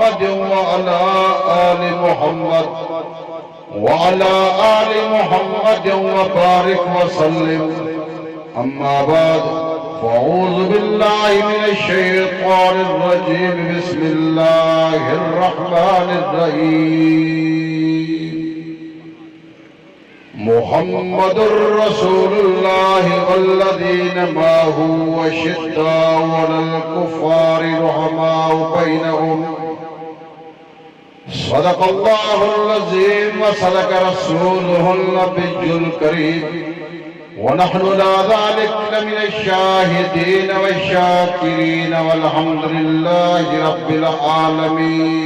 محمد وعلى آل محمد وعلى آل محمد وبارك وسلم أما بعد فأعوذ بالله من الشيطان الرجيم بسم الله الرحمن الرحيم محمد رسول الله والذين معه أشداء على الكفار رحماء بينهم صدق الله العظيم وصدق رسوله النبي الكريم ونحن لا ذلك لمن الشاهدين والشاكرين والحمد لله رب العالمين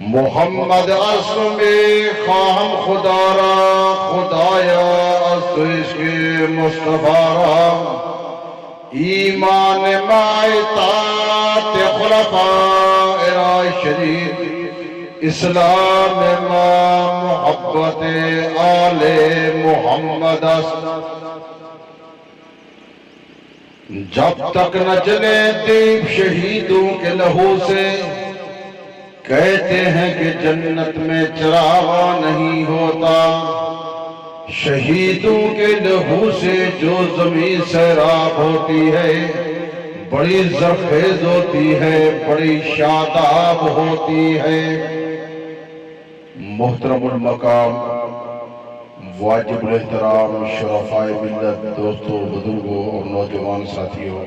محمد اسم خواہم خدا را خدایا اس عشق مصطفیٰ را ایمان ما اطاعت خلفاء راشدین اسلام ما محبت آل محمد است جب تک نہ جلے دیپ شہیدوں کے لہو سے کہتے ہیں کہ جنت میں چراغ نہیں ہوتا شہیدوں کے لہو سے جو زمین سیراب ہوتی ہے بڑی زرخیز ہوتی ہے بڑی شاداب ہوتی ہے محترم المقام واجب الاحترام شرفائے ملت دوستوں بزرگوں اور نوجوان ساتھیوں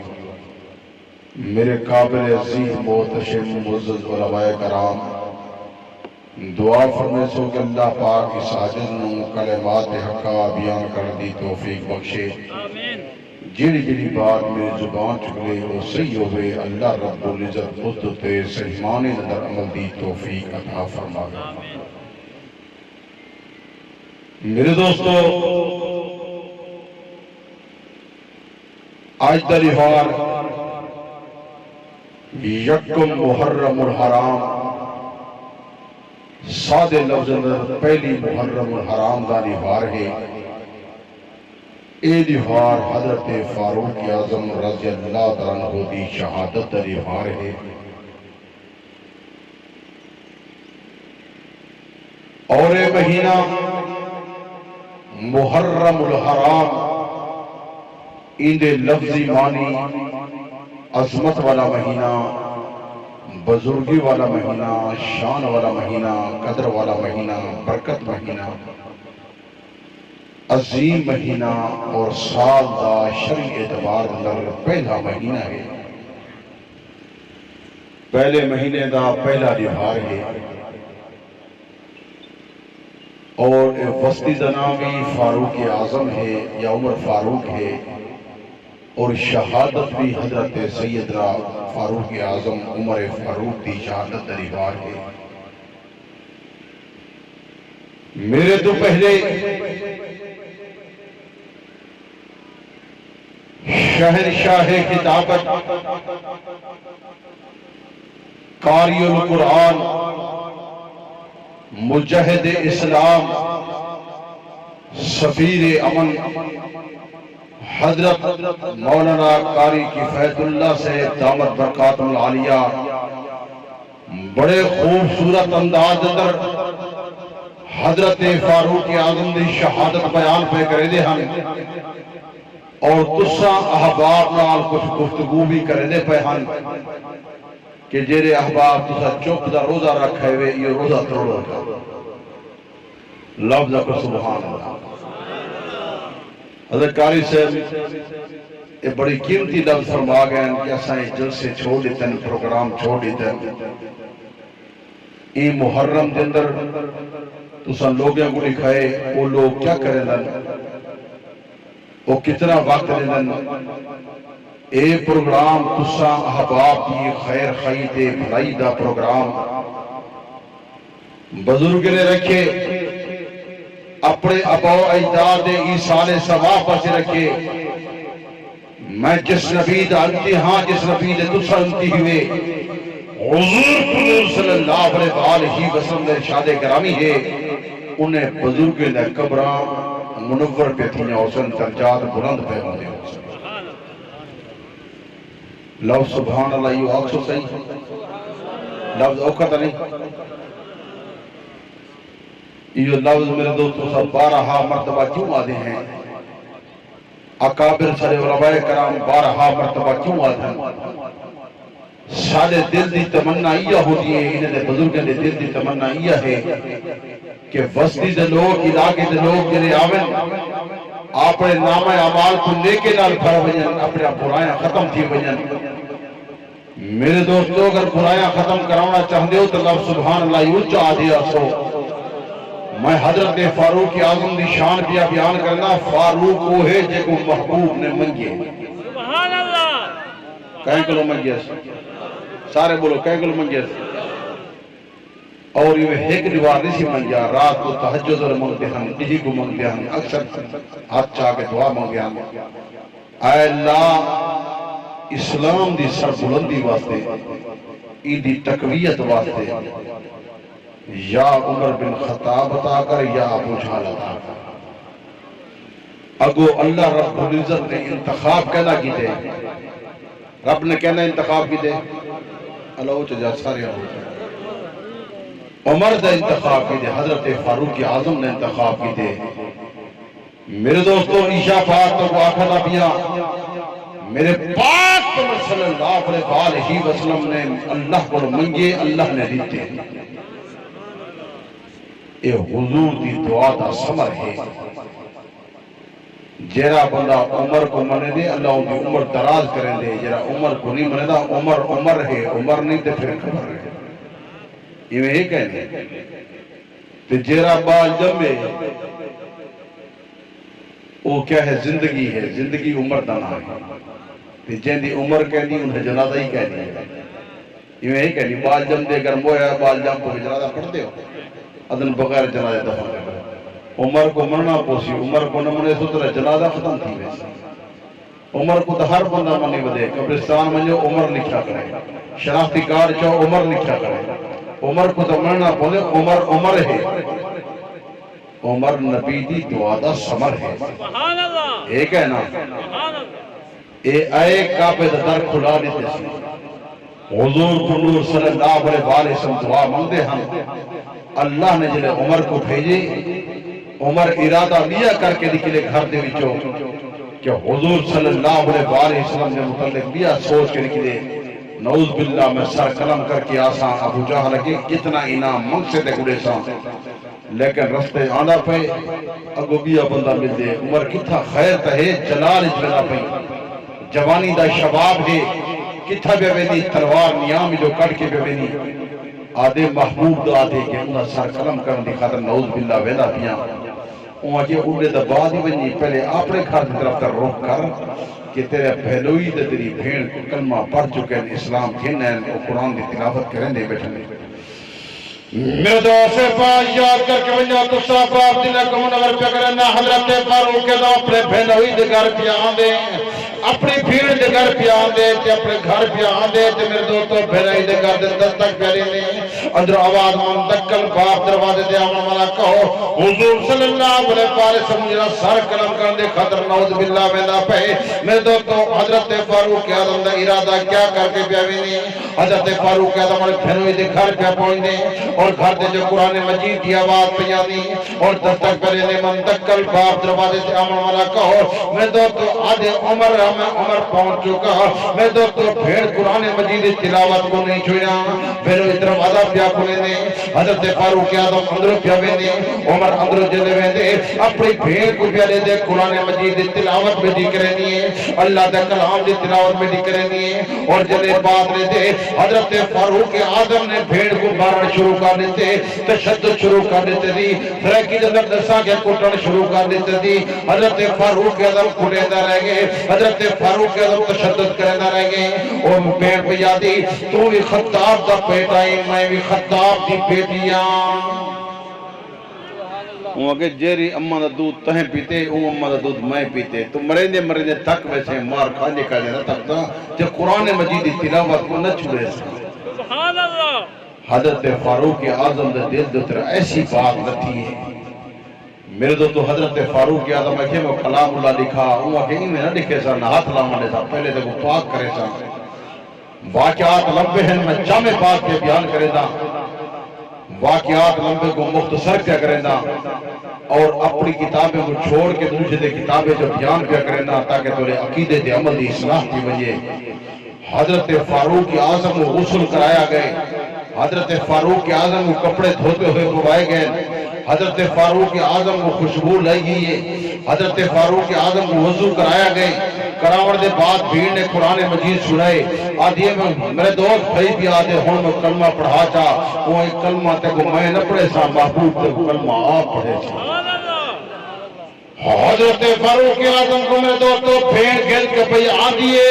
میرے قابل عزیز محتشم معزز علماء کرام دعا فرمائے سو کہ اللہ پاک اس عاجز نوں کلمات حقا بیان کر دی توفیق بخشے جڑی جڑی بات میری زبان چکلے وہ صحیح ہوئے اللہ رب العزت خود تے سہیمان نظر عمل دی توفیق عطا فرمائے میرے دوستو آج دا لہار یکم محرم الحرام سادے لفظ اندر پہلی محرم الحرام دا لہار ہے اے لہار حضرت فاروق اعظم رضی اللہ عنہ دی شہادت دا لہار ہے اور اے مہینہ محرم الحرام اندے لفظی معنی عظمت والا مہینہ بزرگی والا مہینہ شان والا مہینہ قدر والا مہینہ برکت مہینہ عظیم مہینہ اور سال دا شرعی اعتبار اندر پہلا مہینہ ہے پہلے مہینے دا پہلا لہار ہے اور وسطی زناوی فاروق اعظم ہے یا عمر فاروق ہے اور شہادت بھی حضرت سیدنا فاروق اعظم عمر فاروق دی شہادت لہار ہے میرے تو پہلے شہنشاہ کتابت قاری القرآن مجاہد اسلام سفیر امن حضرت مولانا قاری کفایت اللہ سے دامت برکات العالیہ بڑے خوبصورت انداز اندر حضرت فاروق اعظم دی شہادت بیان پہ کرے دے ہم اور تسا احباب نال کچھ گفتگو بھی کرے دے پہ ہم کہ جیرے احباب تسا چوپ دا روزہ رکھے ہوئے یہ روزہ توڑو گا لفظ کو سبحان اللہ حضرت قاری صاحب یہ بڑی قیمتی لفظ فرما گئے کہ اسائیں جلسے چھوڑ دیتے ہیں پروگرام چھوڑ دیتے ہیں یہ محرم دے اندر تسا لوگوں کو لکھائے وہ لوگ کیا کریں دن وہ کتنا وقت لے دن اے پروگرام تسا احباب کی خیر خیر بھلائی دا پروگرام بزرگ نے رکھے اپنے اباؤ اجداد ایصال ثواب پر سے رکھے میں جس نبی دا انتی ہاں جس نبی دے تسا انتی ہوئے حضور صلی اللہ علیہ وسلم دے ارشاد گرامی ہے انہیں بزرگ دے قبران منور پہ تھی حسن درجات بلند پہ ہوندے لو سبحان اللہ یہ آنکھ سو صحیح لفظ اوقات نہیں یہ لفظ میرے دوستوں سب 12 مرتبہ کیوں آدھے ہیں؟ اکابر سارے علماء کرام 12 مرتبہ کیوں آدھے ہیں؟ سارے دل دی تمنا یہ ہوتی ہے، انہیں دے بزرگیں دے دل دی تمنا یہ ہے کہ وسطی دے لوگ، علاقے دے لوگ جنہیں آویں اپنے نام اعمال کو نیکے نال بھر وجن، اپنے برائیاں ختم تھی وجن۔ میرے دوستو اگر برائیاں ختم کرانا چاہتے ہو تو لفظ سبحان اللہ یوں چاہ دیا سو۔ میں حضرت فاروق اعظم دی شان پیا بیان کرنا، فاروق وہ ہے جے کو محبوب نے منگے۔ سبحان اللہ۔ کہیں کلو منگے سارے بولو کہیں کلو منگے اور یہ ایک دیوار نہیں سی منگیا، رات کو تہجد اور منگتے ہیں، کسی کو منگتے ہیں، اکثر ہاتھ چاہ کے دعا منگتے ہیں، اے اللہ اسلام دی سربلندی واسطے، ایدی تقویت واسطے یا عمر بن خطاب عطا کر یا ابو جہل عطا کر۔ اگو اللہ رب العزت نے انتخاب کہنا کی دے، رب نے کہنا انتخاب کی دے، اللہ ہو چاہا سارے عمر نے انتخاب کی دے، حضرت فاروق اعظم نے انتخاب کی دے۔ میرے دوستو عشاء پاک تو آخر نبیاں میرے پاک صلی اللہ علیہ وسلم نے اللہ کو منگے، اللہ نے دیتے۔ اے حضور دی دعا دا سمر ہے، جیرا بندہ عمر کو منے دے اللہ ان کی عمر دراز کریں دے، جیرا عمر کو نہیں منے دا عمر عمر ہے، عمر نہیں تے پھر خبر ہے، یہ میں ایک کہنے تے جیرا بال جمعے وہ کیا ہے زندگی ہے، زندگی عمر دانا ہے تے جن دی عمر کہنی انہیں جنازہ ہی کہنی ہے، یہ میں ایک کہنی بال جم دے گرم ہویا بال جم کو جنازہ پڑھ دے ہو ادن بغیر جنازہ دفن کرے۔ عمر کو مرنا پوسی، عمر کو نہ منے سترہ جنازہ ختم تھی ویسے۔ عمر کو تو ہر بندہ منی بدے، قبرستان منجو عمر لکھا کرے، شناختی کارڈ چاہو عمر لکھا کرے۔ عمر کو تو مرنا پوسے، عمر عمر ہے، عمر نبی دی دعا دا سمر ہے۔ سبحان اللہ۔ ایک ہے نا سبحان اللہ۔ اے آئے کعبے دا در کھلا دیتے سی، حضور کنور صلی اللہ علیہ وسلم دعا مانگتے ہم، اللہ نے جلے عمر کو بھیجے، عمر ارادہ لیا کر کے نکلے گھر دے وچوں کہ حضور صلی اللہ علیہ وسلم نے متعلق لیا سوچ کے نکلے، نعوذ باللہ میں سر قلم کر کے آسان ابو جہل کے کتنا انعام منگ سے دے گڑے سان، لیکن رستے آنا پہ اگو بیا بندہ مل دے، عمر کتھا خیر تہے جلال اجبنا پہ، جوانی دا شباب ہے کتھا بے وینی تلوار نیام جو کٹ کے بے وینی آدھے محبوب دا آدھے کہ انہا سر قلم کرن دی خاطر نعوذ باللہ ویدہ پیا انہا کہ اڑے دا بعد ہی ونی پہلے اپنے گھر کی طرف تر روک کر کہ تیرے پہلوئی دے تیری بھیڑ کو کلمہ پڑھ چکے ہیں، اسلام کھینے ہیں، قرآن دی تلاوت کریں دے بیٹھنے۔ میرے دوستے پاس یاد کر کے ونجا تو صاحب آپ دلے کو منور پہ کرنا حضرت فاروق کے دو اپنے پہلوئی دے گھر پہ آندے، اپنی بھیڑ دے گھر پہ آندے تے اپنے گھر پہ آندے تے میرے دوستو پہلوئی دے گھر دے دستک پیاری نے اندر آواز مندکل باپ دروازے دے آمن والا کہو حضور صلی اللہ علیہ وسلم جنہ سر قلم کرن دے خطر نعوذ باللہ ویندہ پہ میرے دوستو حضرت فاروق اعظم دا ارادہ کیا کر کے پیاوینی حضرت فاروق اعظم والے پھنوئی دے گھر پہ پہنچنے اور گھر دے جو قرآن مجید کی آواز پیانی اور دستک پیاری نے مندکل باپ دروازے دے آمن والا کہو میرے دوستو آدھے عمر پہنچ چکا میں دوستو بھیڑ قرآن مجید تلاوت کو نہیں چھویا پھر اس طرف عذاب پیا کھولے نے حضرت فاروق اعظم اندر پیا ویندے عمر اندر جلے ویندے اپنی بھیڑ کو پیا لے دے قرآن مجید تلاوت میں دی کرنی ہے اللہ دا کلام دی تلاوت میں دی کرنی ہے اور جلے بات لے دے حضرت فاروق اعظم نے بھیڑ کو مارنا شروع کر دیتے تشدد شروع کر دیتے دی فریقی اندر دسا کے کٹن شروع کر دیتے دی حضرت فاروق اعظم کھلے دا رہ گئے حضرت فاروق اعظم تشدد کرنا رہ گئے اور بین پہ یادی تو بھی خطاب دا پیٹائی میں بھی خطاب دی پیٹیاں وہ کہ جیری اممہ دا دودھ تہیں پیتے وہ اممہ دا دودھ میں پیتے تو مرے تک ویسے مار کھانے کا دینا تک تا جو قرآن مجید تلاوت کو نہ چھوڑے سبحان اللہ حضرت فاروق اعظم دا دل دو تر ایسی بات لتی ہے میرے دوستو حضرت فاروق اعظم ہے وہ کلام اللہ لکھا وہ کہ میں نہ لکھے سا نہ ہاتھ لامنے سا پہلے تو پاک کرے سا واقعات لمبے ہیں میں جامع بات کے بیان کریں دا واقعات لمبے کو مختصر کیا کریں دا اور اپنی کتابیں کو چھوڑ کے دوسرے کتابیں جو بیان کیا کریں دا تاکہ تورے عقیدے دے عمل دی اصلاح کی وجہ حضرت فاروق اعظم کو غسل کرایا گئے حضرت فاروق اعظم کو کپڑے دھوتے ہوئے بوائے گئے حضرت فاروق اعظم کو خوشبو لائی گئی ہے حضرت فاروق اعظم کو وضو کرایا گئے کراوڑ دے بعد بھیڑ نے قرآن مجید سنائے آدھیے میں میرے دوست بھائی بھی آدھے ہوں میں کلمہ پڑھا چاہ وہ ایک کلمہ تے کو میں نہ پڑھے سا محبوب تے کو کلمہ آپ پڑھے سا حضرت فاروق اعظم کو میرے دوستو بھیڑ گھل کے بھئی آدھیے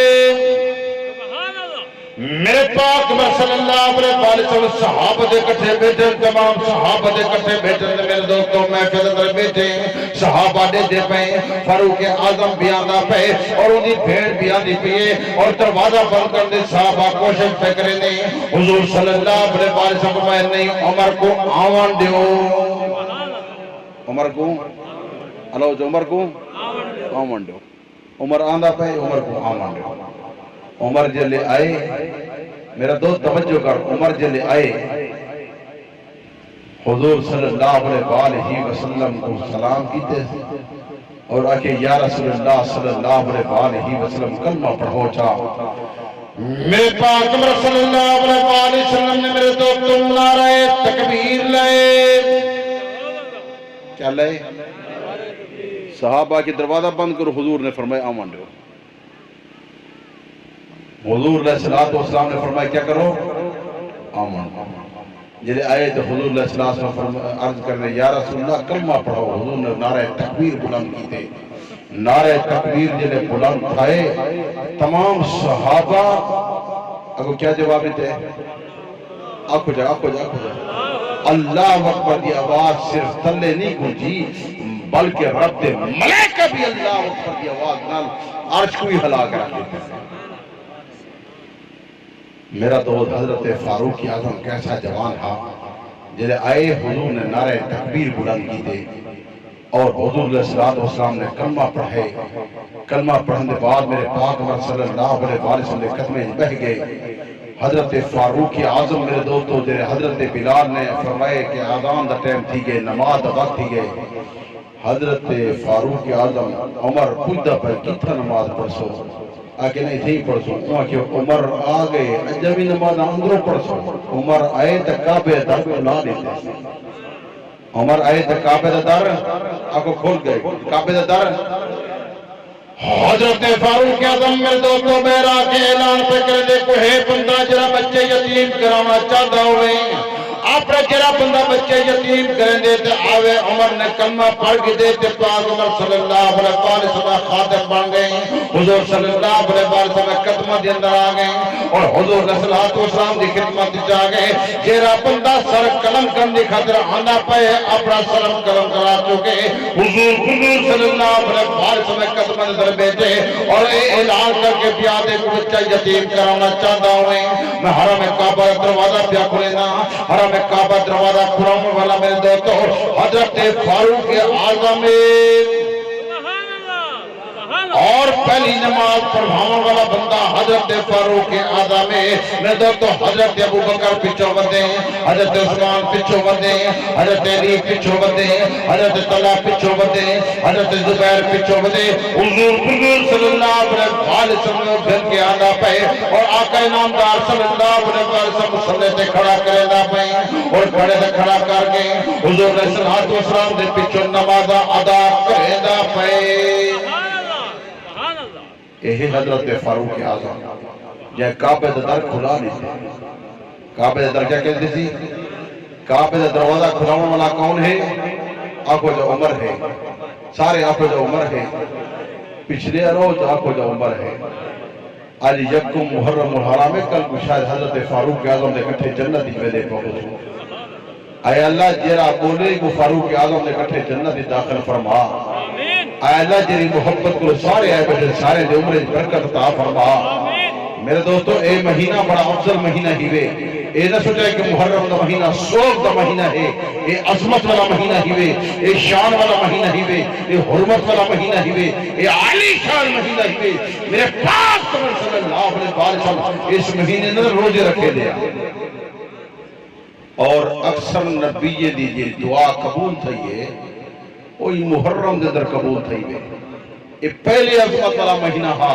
میرے پاک صلی اللہ علیہ وسلم صحابہ دے کٹھے بیٹھے تمام صحابہ دے کٹھے بیٹھے میرے دوستوں محفل اندر بیٹھے صحابہ دے پہ فاروق اعظم بھی آندا پہ اور انہی بھیڑ بھی آندی پیے اور دروازہ بند کر دے صحابہ کوشش پہ کرے نہیں حضور صلی اللہ علیہ وسلم میں نہیں عمر کو آوان دیو عمر کو اللہ جو عمر کو آوان دیو عمر آندہ پہ عمر کو آوان دیو عمر جلے آئے میرا دوست توجہ کر عمر جلے آئے حضور صلی اللہ علیہ وسلم کو سلام کیتے اور آکے یا رسول اللہ صلی اللہ علیہ وسلم کلمہ پڑھو چاہ میرے پاک صلی اللہ علیہ وسلم نے میرے دوست تم نعرہ تکبیر لائے کیا لائے صحابہ کی دروازہ بند کرو حضور نے فرمایا آمان دیو حضور علیہ السلام نے فرمایا کیا کرو آمان جلے آئے تو حضور علیہ السلام عرض کرنے یا رسول اللہ کلمہ پڑھو حضور نے نعرہ تکبیر بلند کی تھے نعرہ تکبیر جلے بلند تھائے تمام صحابہ اگو کیا جواب تھے آکھو جا اللہ اکبر دی آواز صرف تلے نہیں گونجی بلکہ رب دے ملائکہ بھی اللہ اکبر دی آواز نال عرش کو ہی ہلا کر رکھتے ہیں میرا دوست حضرت فاروق اعظم کیسا جوان تھا جلے آئے حضور نے نعرہ تکبیر بلند کی تھے اور حضور علیہ السلام نے کلمہ پڑھے کلمہ پڑھنے بعد میرے پاک صلی اللہ علیہ وسلم نے قدمیں بہ گئے حضرت فاروق اعظم میرے دوستو جلے حضرت بلال نے فرمائے کہ آذان دا ٹائم تھی گئے نماز دا وقت تھی گئے حضرت فاروق اعظم عمر پوچھتا پر کتنا نماز پڑھ سو آکے نہیں تھی پڑھ سو وہاں کہ عمر آگئے اجبی نماز اندروں پڑھ سو عمر آئے تک کعبے در کو لا دیتے عمر آئے تک کعبے در آکو کھول گئے کعبے در حضرت فاروق اعظم میرے دوستوں میرا کے اعلان پہ کر دے کوئی ہے بندہ جرا بچے یتیم کرانا چاہتا ہوئے آپ نے جرا بندہ بچے یتیم کریں دے تے آوے عمر نے کلمہ پڑھ کے دے تے پاک عمر صلی اللہ علیہ وسلم خاطر بن گئے حضور صلی اللہ علیہ وسلم قدمہ دے اندر آ گئے اور حضور صلی اللہ علیہ وسلم دی خدمت جا گئے جرا بندہ سر قلم کرنے خاطر آنا پائے اپنا سرم قلم کرا چکے حضور صلی اللہ علیہ وسلم قدمہ دے بیٹھے اور اعلان کر کے پیادے کو بچہ یتیم کرانا چاہتا ہوئے میں حرم کعبہ دروازہ پیا کھلینا حرم کعبہ دروازہ کھلانے والا میرے دوستو حضرت فاروق اعظم اور پہلی نماز پڑھانے والا بندہ حضرت فاروق اعظم میرے دوستو حضرت ابو بکر پچھو بندے حضرت عثمان پچھو بندے حضرت علی پچھو بندے حضرت طلحہ پچھو بندے حضرت زبیر پچھو بندے حضور صلی اللہ علیہ وسلم پھر کے آنا پہ اور آقا نامدار صلی اللہ علیہ وسلم صلی سے کھڑا کرے نہ پہ اور کھڑے سے کھڑا کر کے حضور صلی اللہ علیہ وسلم نے پچھو نماز ادا کرے نہ پہ یہی حضرت فاروق اعظم یہ کعبہ در کھلا نہیں تھے کعبہ در کیا کہتے تھی کعبہ دروازہ کھلانے والا کون ہے آنکھوں جو عمر ہے سارے آنکھوں جو عمر ہے پچھلے روز آنکھوں جو عمر ہے آج یکم محرم الحرام ہے کل کو شاید حضرت فاروق اعظم نے کٹھے جنتی میں دے پہنچو اے اللہ جیرا بولے کو فاروق اعظم نے کٹھے جنتی داخل فرما اے اللہ جیری محبت کو سارے آئے بجھے سارے دے عمرے برکت عطا فرما میرے دوستو اے مہینہ بڑا افضل مہینہ ہی وے اے نہ سوچا کہ محرم دا مہینہ سوگ دا مہینہ ہے اے عظمت والا مہینہ ہی وے اے شان والا مہینہ ہی وے اے حرمت والا مہینہ ہی وے اے عالی شان مہینہ ہی وے میرے پاک صلی اللہ علیہ وسلم اس مہینے نے روزے رکھے دیا اور اکثر نبی دی دعا قبول تھئیے وہی محرم دے در قبول تھئیے یہ پہلے عظمت والا مہینہ ہا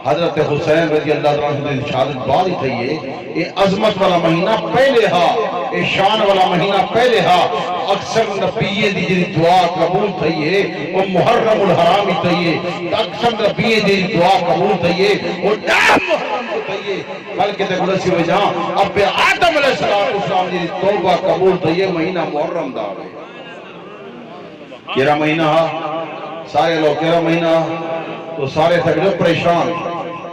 حضرت حسین رضی اللہ عنہ نے شہادت باری تھئیے یہ عظمت والا مہینہ پہلے ہا یہ شان والا مہینہ پہلے ہا اکثر نبی دی دعا قبول تھئیے وہ محرم الحرام تھئیے اکثر نبی دی دعا قبول تھئیے وہ نام محرم تھئیے بلکہ تے گلسی وجہ اب آدم علیہ السلام دی توبہ قبول تھئیے مہینہ محرم دا ہوئے کیرا مہینہ ہا سارے لوگ کیرا مہینہ تو سارے تھے جو پریشان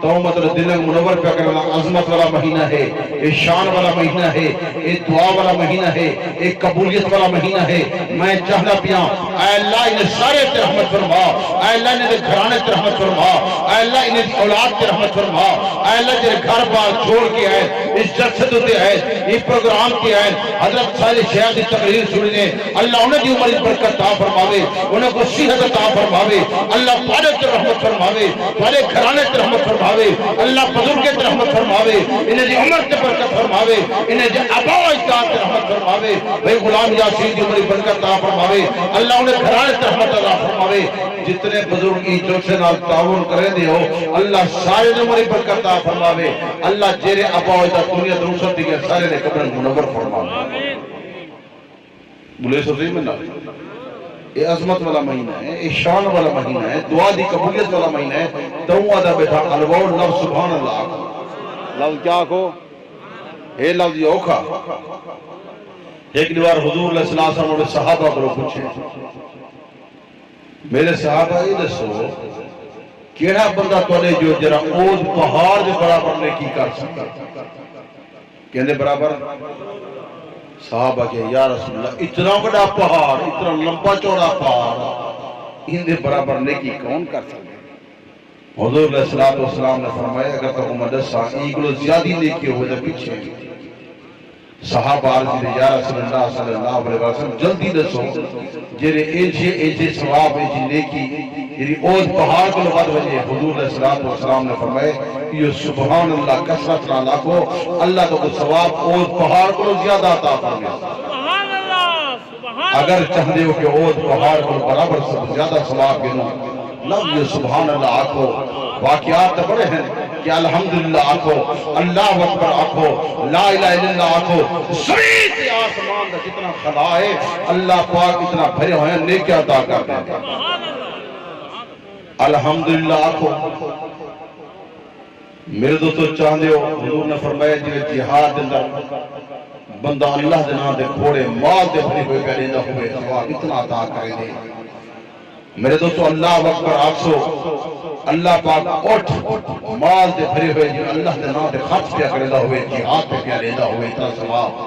تو مطلب دل منور پہ کرنا عظمت والا مہینہ ہے ایک شان والا مہینہ ہے ایک دعا والا مہینہ ہے ایک قبولیت والا مہینہ ہے میں چاہنا پیاں اے اللہ انہیں سارے تے رحمت فرما اے اللہ انہیں گھرانے تے رحمت فرما اے اللہ انہیں اولاد تے رحمت فرما اے اللہ جنہیں گھر بار چھوڑ کے آئے اس جلسے ہوتے آئے اس پروگرام کے آئے حضرت سارے شہر کی تقریر سننے اللہ انہیں دی عمر برکت عطا فرماوے انہیں کو صحت عطا فرماوے اللہ پارے تے رحمت فرماوے پارے گھرانے تے رحمت فرماوے اللہ بزرگ تے رحمت فرماوے انہیں دی عمر تے برکت فرماوے انہیں دی ابا و اجداد تے رحمت فرماوے بھئی غلام یاسین دی عمر برکت عطا فرماوے اللہ انہیں گھرانے تے رحمت عطا فرماوے جتنے بزرگ ای جلسے نال تعاون کرے دے ہو اللہ سارے نے عمر برکت عطا فرماوے اللہ جیرے ابا و اجداد دنیا دروسر دی گئے سارے نے قبر منور فرماوے بولے سو صحیح منہ یہ عظمت والا مہینہ ہے یہ شان والا مہینہ ہے دعا دی قبولیت والا مہینہ ہے دعا دا بیٹھا الوار لفظ سبحان اللہ لفظ کیا آکھو اے لفظ یہ اوکھا ایک دیوار حضور علیہ السلام اور صحابہ کو پوچھے میرے صحابہ یہ دسو کیڑا بندہ توڑے جو جرا اوز پہاڑ دے برابر نے کی کر سکتا کہنے برابر صحابہ کہ یا رسول اللہ اتنا بڑا پہاڑ اتنا لمبا چوڑا پہاڑ ان دے برابر نیکی کون کر سکتے حضور علیہ السلام نے فرمایا اگر تو مدرسہ ایگلو زیادی نیکی ہوئے تو پیچھے صحابہ عرض یا رسول اللہ صلی اللہ علیہ وسلم جلدی دسو جیرے ایجے ثواب ایجے نیکی یعنی اوز پہاڑ کو لغت وجہ حضور علیہ السلام نے فرمائے یہ سبحان اللہ کثرت نہ لاکھو اللہ کو ثواب اوز پہاڑ کو زیادہ عطا فرمائے سبحان اللہ سبحان اگر چاہتے ہو کہ اوز پہاڑ کو برابر سے زیادہ ثواب گنو لفظ یہ سبحان اللہ آکھو واقعات بڑے ہیں کہ الحمدللہ آکھو اللہ اکبر آکھو لا الہ الا اللہ آکھو سریت آسمان دا جتنا خلا ہے اللہ پاک اتنا بھرے ہوئے ہیں نیکیاں عطا کر دیں الحمدللہ آکھو میرے دوستو چاہتے ہو حضور نے فرمایا جنہیں جہاد اندر بندہ اللہ دے نام دے کھوڑے مال دے بھری ہوئے پیلیدہ ہوئے ثواب اتنا عطا کرے دے میرے دوستو اللہ اکبر آکسو اللہ پاک اٹھ مال دے بھرے ہوئے جو اللہ دے نام دے خرچ پہ کریدہ ہوئے جہاد پہ پیلیدہ ہوئے اتنا ثواب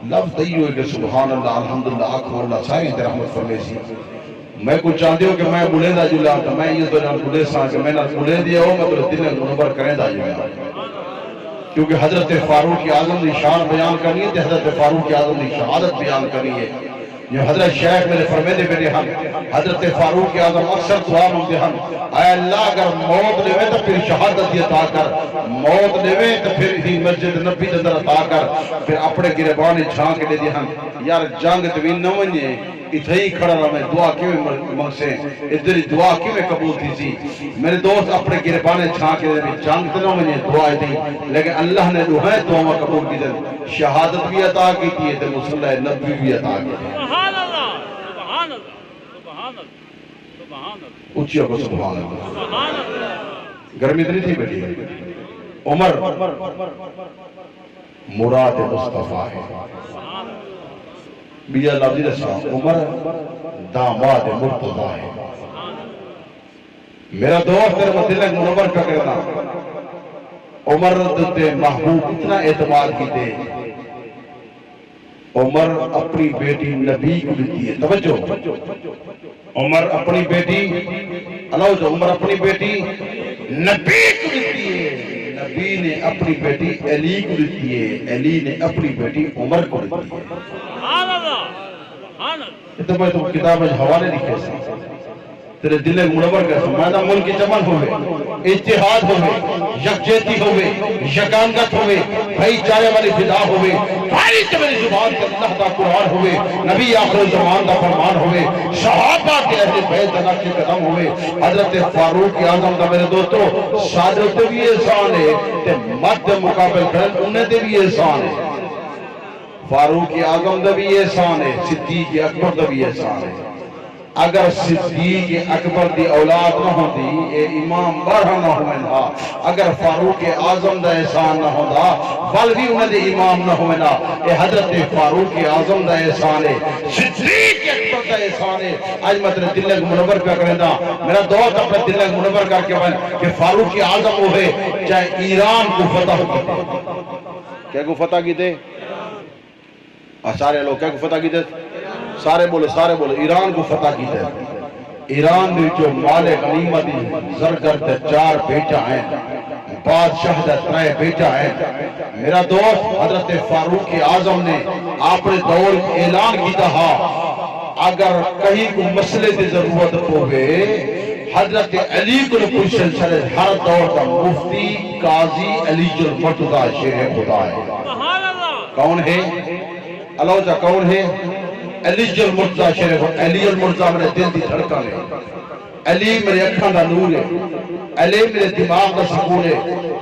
لفظ دئی ہوئے کہ سبحان اللہ الحمدللہ آکھو اللہ سائیں تے رحمت فرمیسی میں کچھ چاہتے ہوں کہ میں بلے دا جلیا تو میں یہ دونوں بلے ساں کہ میں نہ بلے دیا ہوں میں تو دل منور کریں دا جلیا کیونکہ حضرت فاروق اعظم نے شان بیان کرنی ہے تو حضرت فاروق اعظم نے شہادت بیان کرنی ہے جو حضرت شیخ میرے فرمیدے بیٹے ہم حضرت فاروق اعظم اکثر دعا مانگتے ہم اے اللہ اگر موت لے تو پھر شہادت دی عطا کر موت لے تو پھر ہی مسجد نبی دے اندر عطا کر پھر اپنے گریبان چھان کے لے دی ہم یار جنگ تو نہ ونجے اتھے ہی کھڑا رہا میں دعا کیوں مانگسے ادھر دعا کیوں قبول تھی سی میرے دوست اپنے گریبان چھان کے لے جنگ تو نہ ونجے دعا تھی لیکن اللہ نے دعائیں دعا قبول کی دن شہادت بھی عطا کی تھی تو مسلح نبی بھی عطا کی تھی سبحان اللہ سبحان اللہ سبحان اللہ سبحان اللہ اچھا کو سبحان اللہ سبحان اللہ گرمی اتنی تھی بیٹی عمر مراد مصطفیٰ ہے بیا لفظی رسا عمر داماد مرتضی ہے میرا دوست تیرے مدلک منور کا کرنا عمر تے محبوب اتنا اعتماد کی دے عمر اپنی بیٹی نبی کو دیتی ہے توجہ عمر اپنی بیٹی اللہ جو عمر اپنی بیٹی نبی کو دیتی ہے نبی نے اپنی بیٹی علی کو دیتی ہے، علی نے اپنی بیٹی عمر کو دیتی ہے۔ سبحان اللہ سبحان اللہ یہ تو میں تم کتاب میں حوالے لکھے سا تیرے دل منور کا سمانا ملک چمن ہوئے، اتحاد ہوئے، یکجہتی ہوئے، یگانگت ہوئے، بھائی چارے والی فضا ہوئے، بھائی چارے زبان کے اللہ کا قرآن ہوئے، نبی آخر زمان کا فرمان ہوئے، صحابہ کے اہل بیت اللہ کے قدم ہوئے، حضرت فاروق اعظم دا میرے دوستو سادت بھی احسان ہے تے مد مقابل کرن انہیں دے بھی احسان ہے، فاروق اعظم دا بھی احسان ہے، صدیق اکبر دا بھی احسان ہے۔ اگر صدیق اکبر دی اولاد نہ ہوندی اے امام بارہ نہ ہوئندا، اگر فاروق اعظم دا احسان نہ ہوندا بل بھی انہیں دے امام نہ ہوئندا، اے حضرت فاروق اعظم دا احسان ہے، صدیق اکبر دا احسان ہے۔ آج میں تیرے دل کو منور پہ کرندا، میرا دوست اپنے دل کو منور کر کے بن کہ فاروق اعظم ہوئے چاہے ایران کو فتح کیتے، کیا کو فتح کیتے؟ سارے لوگ کیا کو فتح کیتے؟ سارے بولو ایران کو فتح کی ہے۔ ایران میں جو مال غنیمت زرگر دے 4 بیٹا ہیں، بادشاہ دے 3 بیٹا ہیں۔ میرا دوست حضرت فاروق اعظم نے اپنے دور اعلان کی تھا اگر کہیں کو مسئلے کی ضرورت ہوئے حضرت علی کو کوئی سلسلے ہر دور کا مفتی قاضی علی المرتضیٰ شیر خدا ہے۔ سبحان اللہ کون ہے؟ اللہ جا کون ہے؟ علی المرتضیٰ شیر خدا۔ علی المرتضیٰ میرے دل دی دھڑکن ہے، علی میرے اکھاں دا نور ہے، علی میرے دماغ دا سکون ہے،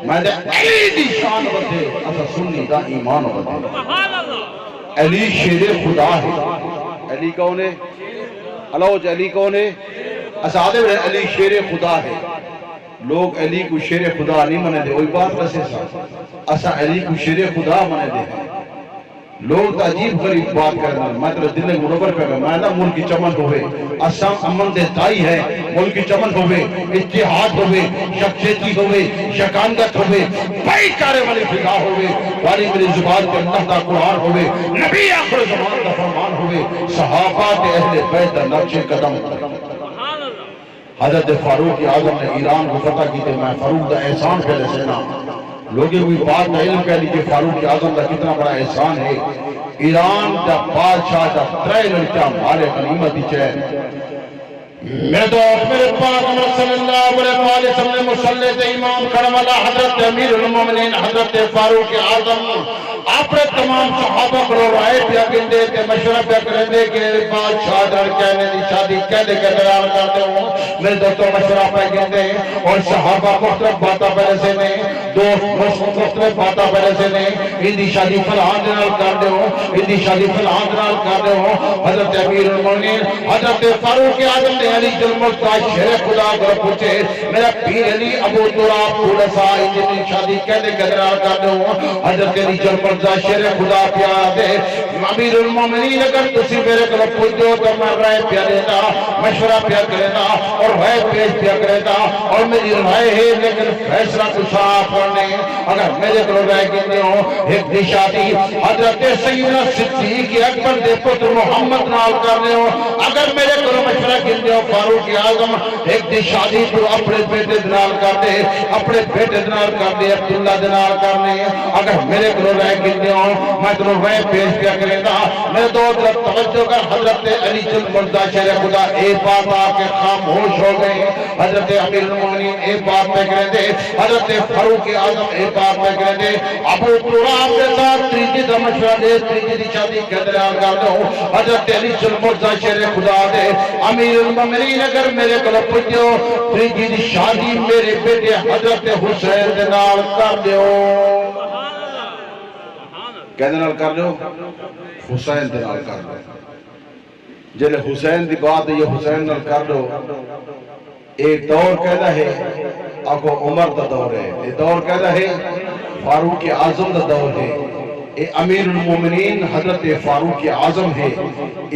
میں دے علی دی شان ودے اسا سنی دا ایمان ودے۔ سبحان اللہ علی شیر خدا ہے۔ علی کون ہے؟ اللہ جا علی کون ہے؟ اسا آدھے میرے علی شیر خدا ہے۔ لوگ علی کو شیر خدا نہیں منے دے، وہی بات کسے سا اسا علی کو شیر خدا منے دے۔ لوگ تا عجیب غریب بات کرنا، میں تیرے دل منور پہ گا، میں نا ملکی چمن ہوئے، اسام امن دے تائی ہے، ملکی چمن ہوئے، اتحاد ہوئے، یکجہتی ہوئے، یگانگت ہوئے، بھائی چارے والی فضا ہوئے، والی میری زبان کے اللہ دا قرآن ہوئے، نبی آخر زمان دا فرمان ہوئے، صحابہ کے اہل بیت دا نقش قدم ہوئے۔ سبحان اللہ حضرت فاروق اعظم نے ایران کو فتح کی تھے، میں فاروق دا احسان پہلے سینا لوگے کوئی بات دا علم کہہ لیجئے فاروق اعظم دا کتنا بڑا احسان ہے۔ ایران دا بادشاہ دا 3 لڑکا مارے غنیمت ہی چاہے۔ میرے دوست میرے پاک صلی اللہ علیہ وسلم نے مصلی تے امام کرم اللہ حضرت امیر المومنین حضرت فاروق اعظم اپنے تمام صحابہ کو رائے پیا گندے تے مشورہ پیا کرندے کہ بادشاہ در کہنے دی شادی کہنے کے قرار کرتے ہوں۔ میرے دوستوں مشورہ پہ گندے اور صحابہ مختلف باتاں پہلے سے نے دوست مختلف باتاں پہلے سے نے ان دی شادی فلان دنال کر دے ہوں، ان دی شادی فلان دنال کر دے ہوں۔ حضرت امیر المومنین حضرت فاروق اعظم نے علی المرتضیٰ شیر خدا کو پوچھے میرا پیر علی ابو تراب پولسا ان شادی کہنے کے قرار کر دے ہوں۔ حضرت علی المرتضیٰ شیر خدا پیار دے امیر المومنین اگر تسی میرے کو پوچھو تو میں رائے پیا دیتا مشورہ پیا کرتا اور رائے پیش پیا کرتا اور میری رائے ہے لیکن فیصلہ کو صاف کرنے اگر میرے کو رائے گندے ہو ایک دی شادی حضرت سیدنا صدیق اکبر دے پتر محمد نال کرنے ہو اگر میرے کو مشورہ گندے ہو فاروق اعظم ایک دی شادی تو اپنے بیٹے دنال کر دے اپنے بیٹے دنال کر دے عبداللہ دنال کرنے اگر میرے کو رائے گندے ہو میں تو رائے پیش پیا کرتا میرے دو طرف توجہ کر حضرت علی المرتضیٰ شیر خدا ایک بات آ کے خاموش ہو گئے حضرت امیر المومنین ایک بات پہ کرتے حضرت فاروق اعظم ایک بات پہ کرتے ابو تراب کے ساتھ تریجی دا مشورہ دے تریجی دی شادی کے درمیان کر دو حضرت علی المرتضیٰ شیر خدا دے امیر المومنین اگر میرے کو پوچھو تریجی دی شادی میرے بیٹے حضرت حسین دے نال کر دیو کہنے نال کر دیو حسین دے نال کر دیو جلے حسین دی بات ہے یہ حسین نال کر دو ایک دور کہنا ہے آگو عمر دا دور ہے ایک دور کہنا ہے فاروق اعظم دا دور ہے اے امیر المومنین حضرت فاروق اعظم ہے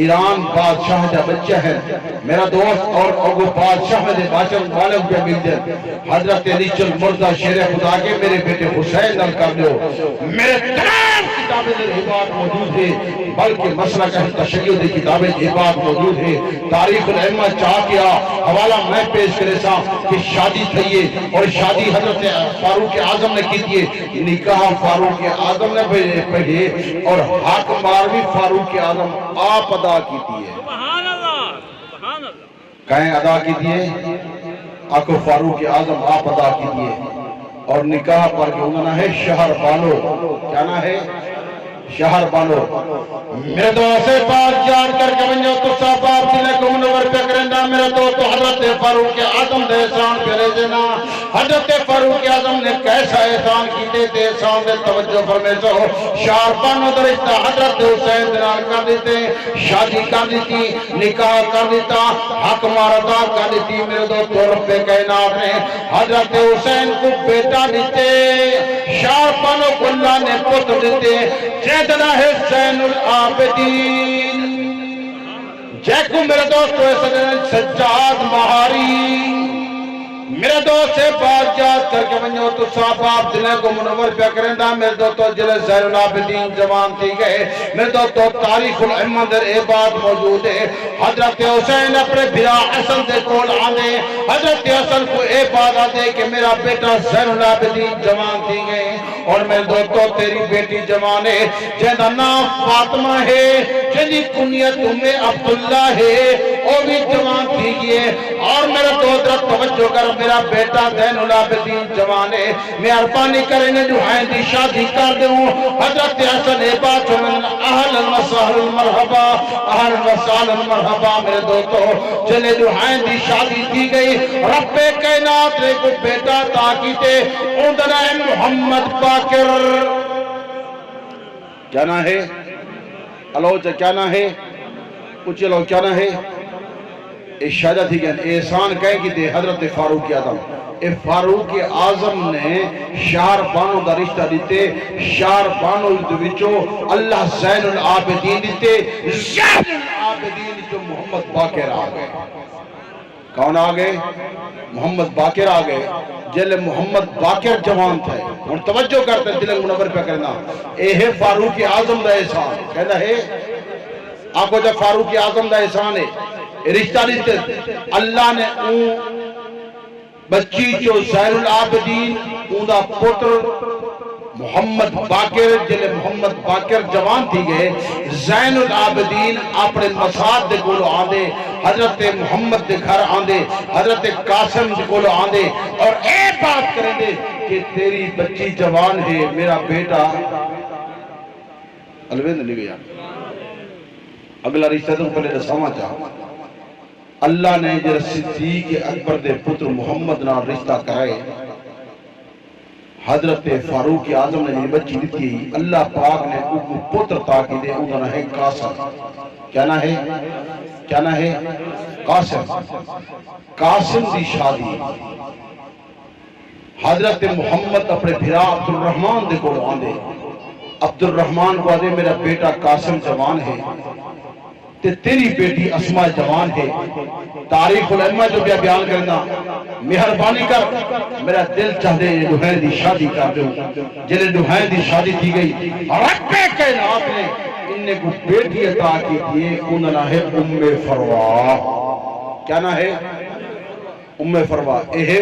ایران بادشاہ دا بچہ ہے میرا دوست اور اگو بادشاہ دے باشر والے پہ مل دے حضرت علی المرتضیٰ شیر خدا کے میرے بیٹے حسین نال کر دو میرے تمام کتابیں یہ بات موجود ہے، بلکہ مسلک اہل تشیع دی کتابیں یہ بات موجود ہے۔ تاریخ الائمہ چاہ کیا حوالہ میں پیش کرے سا کہ شادی تھئیے اور شادی حضرت فاروق اعظم نے کی دیئے، نکاح فاروق اعظم نے پڑھے اور حق ماروی فاروق اعظم آپ ادا کی دیئے۔ سبحان اللہ، سبحان اللہ۔ کہیں ادا کی دیئے؟ آقا فاروق اعظم آپ ادا کی دیئے اور نکاح پر جو انہوں ہے شہر بانو، کیا نہ ہے؟ شہر بانو۔ میرے دوست سے بات جان کر کے بنجو تو صاحب آپ دلے کو منور پہ کرندہ، میرے دوست حضرت فاروق اعظم دے احسان پہ رہزینا۔ حضرت فاروق اعظم نے کیسا احسان کی تے احسان دے توجہ فرمے سو شہر بانو درشتہ حضرت حسین دنال کر دیتے، شادی کر دیتی، نکاح کر دیتا، حق ماردہ کر دیتی۔ میرے دوست رب کائنات نے حضرت حسین کو بیٹا دیتے، شہر بانو کو اللہ نے پتر دیتے، جیدنا ہے حسین العابدین، جیکو میرے دوستو سجاد مہاری۔ میرے دوست سے بات جات کر کے بنجو تو صاحب آپ دلیں کو منور پہ کرندہ، میرے دوستو جلے زین العابدین جوان تھی گئے۔ میرے دوستو تاریخ الائمہ در اے بات موجود ہے، حضرت حسین اپنے بھرا حسن دے کول آنے، حضرت حسن کو اے بات آتے کہ میرا بیٹا زین العابدین جوان تھی گئے اور میرے دوستو تیری بیٹی جوان ہے، جیدہ نام فاطمہ ہے، جنہی کنیت تمہیں عبداللہ ہے، وہ بھی جوان تھی گئے اور میرے دوست توجہ کر میرا بیٹا زین العابدین جوان ہے، میں ارپانی کرنے جو ہیں دی شادی کر دوں۔ حضرت حسن اے بات من اہل المساہل المرحبا، اہل المساہل المرحبا۔ میرے دوستو جنہیں جو ہیں دی شادی کی گئی، رب کائنات نے کو بیٹا تاکیتے اندنا محمد باقر، کیا نہ ہے؟ اللہ کیا نہ ہے؟ اچھے لوگ کیا نہ ہے؟ اشارہ تھی کہ احسان کہیں کہ دے حضرت فاروق اعظم، اے فاروق اعظم نے شہر بانو دا رشتہ دیتے، شہر بانو دے وچو اللہ زین العابدین دیتے، زین العابدین جو محمد باقر آگئے۔ کون آگئے؟ محمد باقر آگئے، جلے محمد باقر جوان تھے۔ اور توجہ کرتے دل منور پہ کرنا، اے ہے فاروق اعظم دا احسان، کہنا ہے آپ کو جب فاروق اعظم دا احسان ہے رشتہ دیتے اللہ نے اون بچی جو زین العابدین اون دا پتر محمد باقر، جلے محمد باقر جوان تھی گئے، زین العابدین اپنے مساد دے کولو آندے، حضرت محمد دے گھر آندے، حضرت قاسم دے کولو آندے اور اے بات کریں دے کہ تیری بچی جوان ہے، میرا بیٹا الوید نہیں گیا۔ اگلا رشتہ تو پہلے رسامہ چاہا، اللہ نے جو صدیق اکبر دے پتر محمد نہ رشتہ کرائے، حضرت فاروق اعظم نے یہ بچی دیتی، اللہ پاک نے ان کو پتر تاکی دے، انہوں نے ہے قاسم، کیا نہ ہے؟ کیا نہ ہے؟ قاسم۔ قاسم دی شادی حضرت محمد اپنے بھرا عبد الرحمن دے کو آندے، عبد الرحمن کو آدھے میرا بیٹا قاسم جوان ہے، تیری بیٹی اسماء جوان ہے۔ تاریخ الائمہ جو بیان کرنا، مہربانی کر میرا دل چاہتے ہیں دوہین دی شادی کر دوں، جنہیں دوہین دی شادی کی گئی، رب کائنات نے انہیں کو بیٹی عطا کی تھی، انہوں ہے ام فروا، کیا نہ ہے؟ ام فروا، اے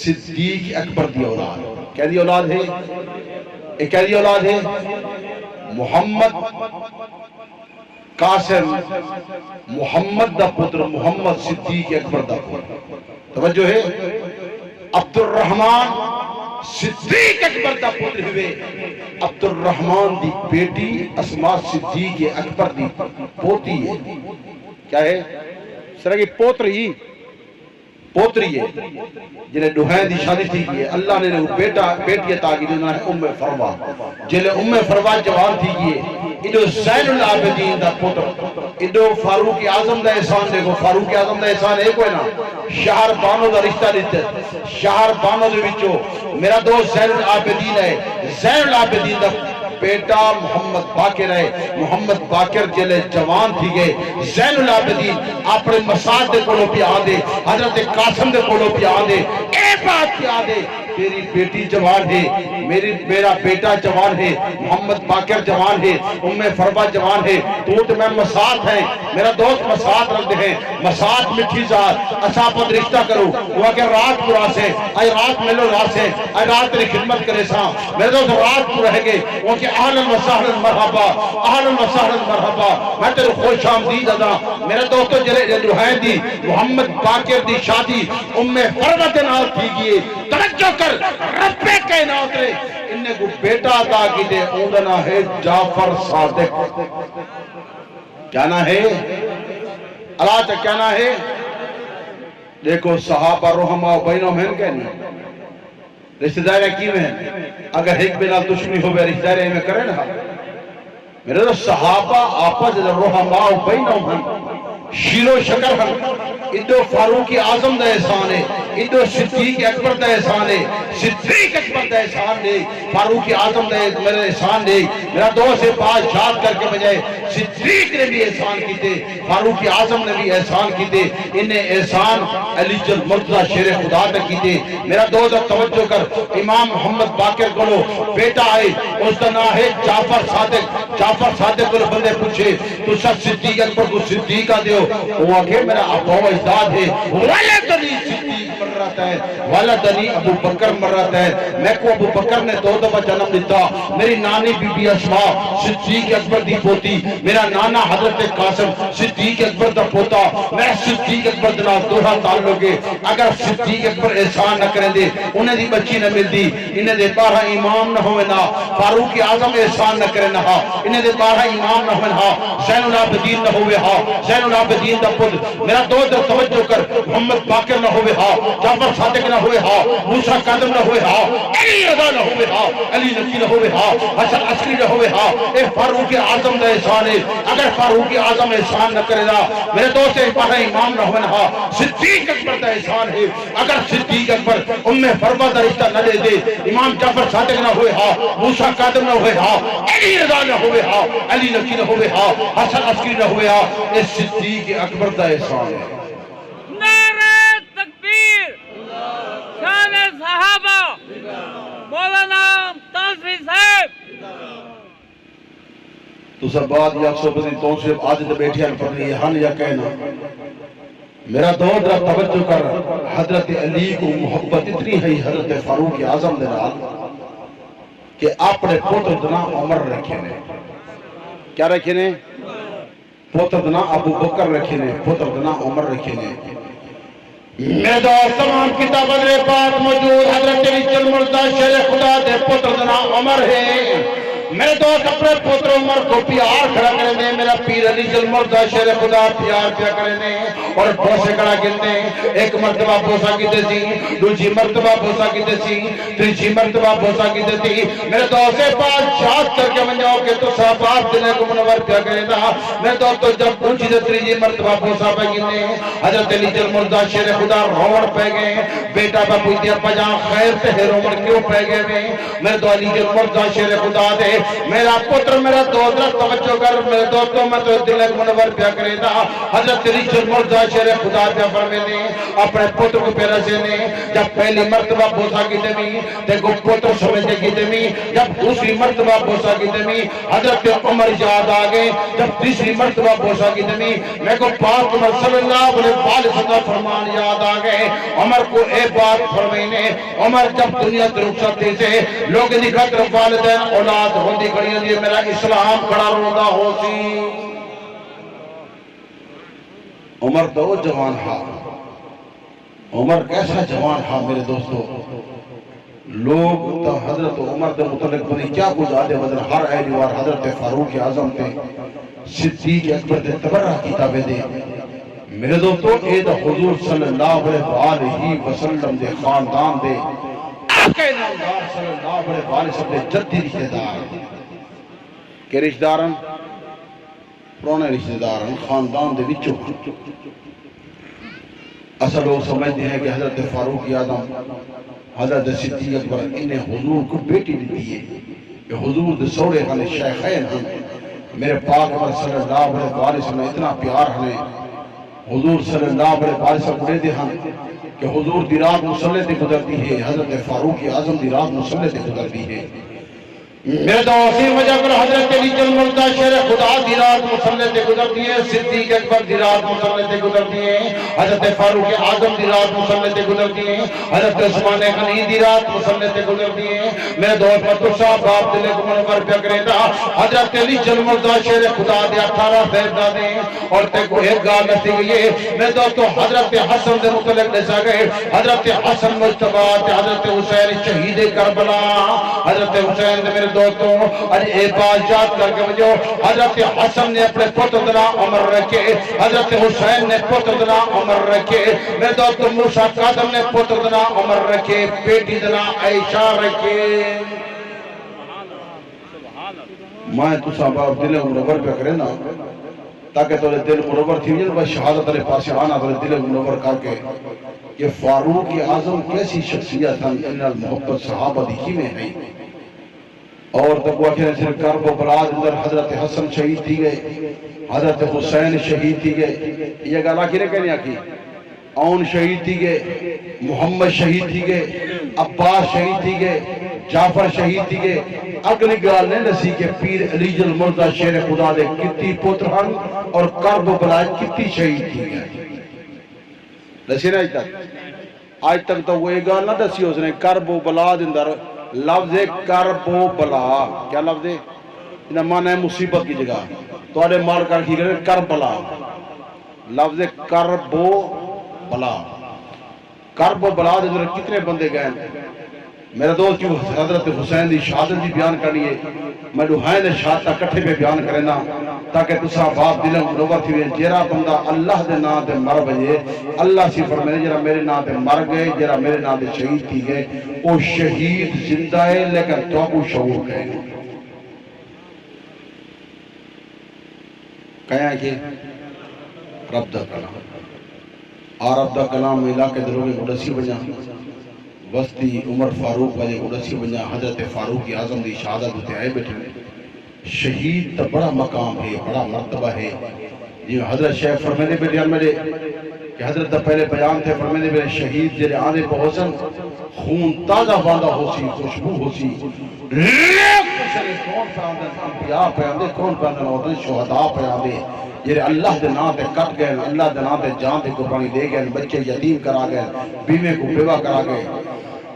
صدیق اکبر دی اولاد، کیا دی اولاد ہے؟ اے کیا دی اولاد ہے؟ محمد قاسم محمد دا پتر محمد صدیق اکبر دا پتر، توجہ ہے؟ عبد الرحمن صدیق اکبر دا پتر ہوئے، عبد الرحمن دی بیٹی اسماء صدیق اکبر دی پوتی ہے، کیا ہے؟ سرہ کی پوتری ہے، جنہیں دوہین دی شادی تھی گئی، اللہ نے بیٹی عطا کی دینا ہے ام فروا، جنہیں ام فروا جوان تھی گئی، ادھو زین العابدین دا پتر، ادھو فاروق اعظم دا احسان دیکھو، فاروق اعظم دا احسان ہے کوئی نا، شہر بانو دا رشتہ دیتے، شہر بانو دے وچو میرا دوست زین العابدین ہے، زین العابدین دا بیٹا محمد باقر ہے، محمد باقر جلے جوان تھی گئے، زین العابدین اپنے مساد دے کولو پی آدھے، حضرت قاسم دے کولو پی آدھے، اے بات پی آدھے تیری بیٹی جوان ہے، میرا بیٹا جوان ہے، محمد باقر جوان ہے، ام فربا جوان ہے، تو میں مسات ہیں، میرا دوست مسات رکھ دے ہیں، مسات مٹھی ذات اصابت رشتہ کرو، وہ اگر رات پورا سے آئی رات ملو رات سے آئی رات تیری خدمت کرے ساں، میرے دوست رات پور رہ گئے، وہ کہ اہلاً و سہلاً مرحبا، اہلاً و سہلاً مرحبا، میں تیرے خوش آمدید ادا، میرے دوستو جلے روحین دی محمد باقر دی شادی ام فربت نال تھی گئے، توجہ کر رب کائنات رے انہیں کو بیٹا عطا کی دے، اونڈنا ہے جعفر صادق، کیا نہ ہے اللہ تا کیا نہ ہے، دیکھو صحابہ رحمہ بینوں میں کہنی رشتہ داریں کی میں اگر ایک بنا دشمنی ہو بے رشتہ داریں میں کریں نا میرے تو صحابہ آپس رحمہ بینوں میں شیر و شکر ہم ادھو فاروق اعظم دا احسان ہے، ادھو صدیق اکبر دا احسان ہے، صدیق اکبر دا احسان ہے، فاروق اعظم دا میرے احسان ہے، میرا دوست سے پاس شاد کر کے بجائے صدیق نے بھی احسان کی تھے، فاروق اعظم نے بھی احسان کی تھے، انہیں احسان علی جل مرتضی شیر خدا تک کی تھے، میرا دوست توجہ کر امام محمد باقر کو بیٹا آئے اس کا نام ہے جعفر صادق، جعفر صادق کو بندے پوچھے تو سب صدیق اکبر کو صدیقہ دیو، وہ آگے میرا ابو اجداد ہے، ولدنی صدیق مر رہتا ہے، ولدنی ابو بکر مر رہتا ہے، میں کو ابو بکر نے 2 دفعہ جنم دیتا، میری نانی بی بی اسما صدیق اکبر دی پوتی، میرا نانا حضرت قاسم صدیق اکبر دا پوتا، میں صدیق اکبر دنا دوہا تعلق ہے، اگر صدیق اکبر احسان نہ کریں دے انہیں دی بچی نہ مل دی، انہیں دے 12 امام نہ ہوئے نا، فاروق اعظم احسان نہ کریں نہ، انہیں دے 12 امام نہ ہوئے نا، زین العابدین نہ ہوئے ہا، زین العابدین دا پد میرا دوست توجہ کر محمد باقر نہ ہوئے ہا، جعفر صادق نہ ہوئے ہا، موسیٰ قادم نہ ہوئے ہا، علی رضا نہ ہوئے ہا، علی نقی نہ ہوئے ہا، حسن عسکری نہ ہوئے ہا، اے فاروق اعظم دا احسان ہے، اگر فاروق اعظم احسان نہ کرے گا میرے دوست سے 12 امام نہ ہوئے ہا، صدیق اکبر دا احسان ہے، اگر صدیق اکبر ام فربا دا رشتہ نہ دے دے، امام جعفر صادق نہ ہوئے ہا، موسیٰ قادم نہ ہوئے ہا، علی رضا نہ ہوئے ہا، علی نقی نہ ہوئے ہا، حسن عسکری نہ ہوئے ہا، اے صدیق اکبر دا احسان ہے۔ نعرہ تکبیر، شان صحابہ، مولانا تانسری صاحب، تو سب بات یا صحبتی تو صرف آج تو بیٹھے ہیں پر یہ ہن یا کہنا میرا دور در توجہ کر حضرت علی کو محبت اتنی ہے حضرت فاروق اعظم دے نال کہ اپنے پوتر دنا عمر رکھے نے، کیا رکھے نے؟ پوتر دنا ابو بکر رکھے نے، پوتر دنا عمر رکھے نے۔ میرے دوست تمام کتاب ادرے پاک موجود حضرت علی جل مرتضی شیر خدا دے پوتر دنا عمر ہے، میرے دوست اپنے پوتر عمر کو پیار کھڑا کریں دیں، میرا پیر علی جل مرتضی شیر خدا پیار کیا کریں دیں اور بوسے کھڑا کریں دیں، ایک مرتبہ بوسا کی دے سی، دوسری مرتبہ بوسا کی دے سی، تیسری مرتبہ بوسا کی دے سی، میرے دوست سے بات شاد کر کے منجاؤ کہ تو صحابات دنے کو منور کیا کریں دا، میرے دوست تو جب پوچھی دے تیسری مرتبہ بوسا پہ گئے حضرت علی جل مرتضی شیر خدا روڑ پہ گئے، بیٹا با پوچھتی ابا جان خیر تے عمر کیوں پہ گئے، میرے دو علی جل مرتضی شیر خدا دے میرا پتر میرا دوست توجہ کر میرے دوستوں میں تو دل ایک منور پیا کرے دا، حضرت علی جل مرتضی شیر خدا پیا فرمے نے اپنے پتر کو پیرا سے نے جب پہلی مرتبہ بوسا کی دمی دیکھو پتر سمجھے کی دمی، جب دوسری مرتبہ بوسا کی دمی حضرت عمر یاد آگئے، جب تیسری مرتبہ بوسا کی دمی میں کو پاک عمر صلی اللہ علیہ وسلم فرمان یاد آگئے، عمر کو اے بات فرمینے عمر جب دنیا کی رخصت دے سے لوگ دکھت والدین اولاد ہوندی کھڑی ہوندی میرا اسلام کھڑا روندہ ہو سی، عمر تو جوان ہا، عمر کیسا جوان ہا میرے دوستو، لوگ تا حضرت عمر دے متعلق بنی کیا کچھ آدھے وزن ہر ایڈیوار حضرت فاروق اعظم تے صدیق اکبر دے تبرہ کتابیں دے، میرے دوستو اے دا حضور صلی اللہ علیہ وسلم دے خاندان دے آقا نامدار صلی اللہ علیہ وسلم دے جدی رشتہ دار کہ رشتہ دارن پرانے رشتہ دارن خاندان دے وچوں اصل لوگ سمجھتے ہیں کہ حضرت فاروق اعظم حضرت صدیق اکبر انہیں حضور کو بیٹی دیتی ہے کہ حضور دے سوڑے خانے شیخین ہیں، میرے پاک عمر صلی اللہ علیہ وسلم اتنا پیار ہمیں حضور صلی اللہ علیہ وسلم بڑے دے ہم کہ حضور دی رات مسلح تے گزرتی ہے، حضرت فاروق اعظم دی رات مسلح تے گزرتی ہے۔ میرے دوستی وجہ پر حضرت علی جل مردہ شیر خدا دی رات مسلح تے گزرتی ہے، صدیق اکبر دی رات مسلح تے گزرتی ہے، حضرت فاروق اعظم دی رات مسلح تے گزرتی ہے، حضرت عثمان غنی دی رات مسلح تے گزرتی ہے۔ میرے دوست مطلب صاحب باپ دلے کو منور پہ کرے دا حضرت علی جل مردہ شیر خدا دے 18 فیضدادے اور تے کو ایک گاہ نسی گئی ہے۔ میرے دوستو حضرت حسن دے متعلق دسا گئے، حضرت حسن مجتبہ تے حضرت حسین شہید کربلا، حضرت حسین دے میرے دوستوں آج ایک بات یاد کر کے وجہ حضرت حسن نے اپنے پتر دنا عمر رکھے، حضرت حسین نے پتر دنا عمر رکھے، میرے دوستوں موسیٰ قادم نے پتر دنا عمر رکھے، بیٹی دنا عائشہ رکھے۔ میں تو صاحب دل منور پہ کرے نا تاکہ تو دل منور تھی جن بس شہادت علیہ پاس آنا تو دل منور کر کے کہ فاروق اعظم کیسی شخصیت ہیں ان المحبت صحابہ دیکھی میں ہے۔ اور تقوی کے نصر کرب و بلاد اندر حضرت حسن شہید تھی گئے، حضرت حسین شہید تھی گئے، یہ گالا کی نے کہنی آکی اون شہید تھی گئے، محمد شہید تھی گئے، عباس شہید تھی گئے، جعفر شہید تھی گئے۔ اگلی گال نے نسی کے پیر علی جل مردہ شیر خدا دے کتی پترہن اور کرب و بلاد کتی شہید تھی گئے۔ نسی نا آج تک تو وہ ایک گال نہ دسی اس نے کرب و بلاد اندر لفظ کرب و بلا، کیا لفظ ہے؟ انہا معنی ہے مصیبت کی جگہ تو آڑے مار کر کی گئے کربلا، لفظ کرب و بلا، کرب و بلا اندر کتنے بندے گئے؟ میرے دوست جو حضرت حسین دی شہادت دی بیان کرنی ہے میں روحین شہادتہ کٹھے پہ بیان کرنا تاکہ تسا باپ دلوں منور تھی ہوئے جیرا بندہ اللہ دے نام دے مر بجے اللہ سی فرمائے جیرا میرے نام دے مر گئے جیرا میرے نام دے شہید تھی گئے وہ شہید زندہ ہے لیکن تو کو شعور گئے کہاں کہ رب دا کلام اور رب دا کلام علاقے دلوگے مدسی بجا وسطی عمر فاروق بجے اڑسی بنیا حضرت فاروق اعظم دی شہادت ہوتے آئے بیٹھے شہید تا بڑا مقام ہے بڑا مرتبہ ہے جی حضرت شیخ فرمینے بیٹھے میرے کہ حضرت دا پہلے بیان تھے فرمینے بیٹھے شہید جیرے آنے پہ حسن خون تازہ باندہ ہو سی خوشبو ہو سی ریک پسرے کون پہ آندے انبیاء پہ آندے کون پہ آندے نوردن شہداء پہ آندے جیرے اللہ دے نام دے کٹ گئے اللہ دے نام دے جان دے قربانی دے گئے بچے یتیم کرا گئے بیوے کو بیوہ کرا گئے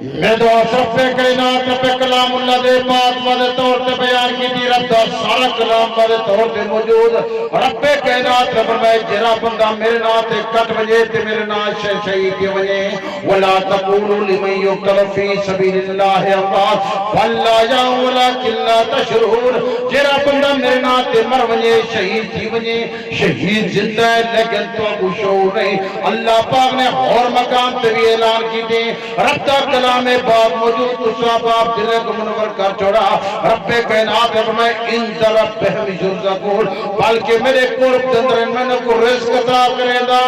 میں دعا سب پہ کائنات پہ کلام اللہ دے پاک والے طور تے بیان کی دی رب دا سارا کلام والے طور تے موجود رب پہ کائنات رب فرمائے جرا بندہ میرے نام تے کٹ وجے تے میرے نام شہید کے وجے ولا تقولوا لمن يقتل في سبيل الله اموات بل احياء ولكن لا تشعرون جرا بندہ میرے نام تے مر وجے شہید تھی وجے شہید زندہ ہے لیکن تو کو شعور نہیں اللہ پاک نے اور مقام تے بھی اعلان کی دے رب دا کلام باپ موجود تسا باپ دلے کو منور کر چھوڑا رب کائنات فرمائے ان ربهم یرزقون بلکہ میرے قرب دندر میں نے کو رزق عطا کرے دا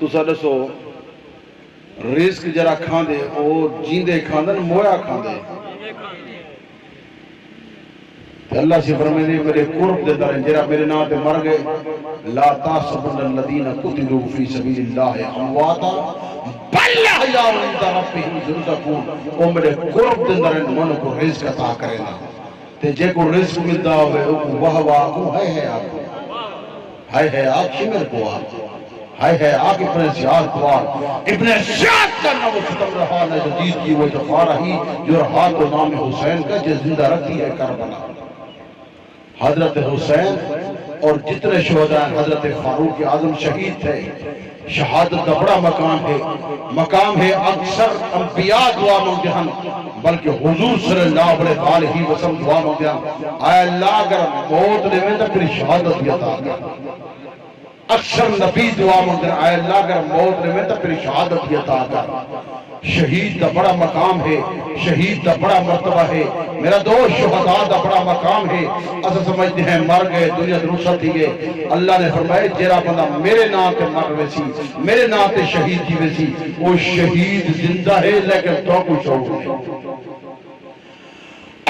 تسا دسو رزق جرا کھان دے او جیندے کھان دے مویا کھان دے اللہ سے فرمائے میرے قرب دے در جرا میرے نام تے مر گئے لا تحسبن الذین قتلوا فی سبیل اللہ امواتا بل احیاء عند ربهم یرزقون او میرے قرب دے در من کو رزق عطا کرے نا تے جے کو رزق ملدا ہوئے او واہ واہ کو ہے آپ شمر کو ہے آپ ابن زیاد کو ابن زیاد کا نام ختم رہا نہ جدید کی وہ جفا رہی جو رہا تو نام حسین کا جو زندہ رکھتی ہے کربلا حضرت حسین اور جتنے شہداء حضرت فاروق اعظم شہید تھے شہادت کا بڑا مقام ہے اکثر انبیاء دعا مانگتے ہیں بلکہ حضور صلی اللہ علیہ وسلم دعا مانگتے ہیں اے اللہ اگر موت لے میں تو پھر شہادت بھی عطا کر اکثر نبی دعا مانگتے ہیں اے اللہ اگر موت لے میں تو پھر شہادت بھی عطا کر شہید کا بڑا مقام ہے شہید کا بڑا مرتبہ ہے میرا دوست شہداء کا بڑا مقام ہے اسا سمجھتے ہیں مر گئے دنیا درست تھی گئے اللہ نے فرمائے جیرا بندہ میرے نام تے مر ویسی میرے نام تے شہید کی ویسی وہ شہید زندہ ہے لیکن تو کو شعور نہیں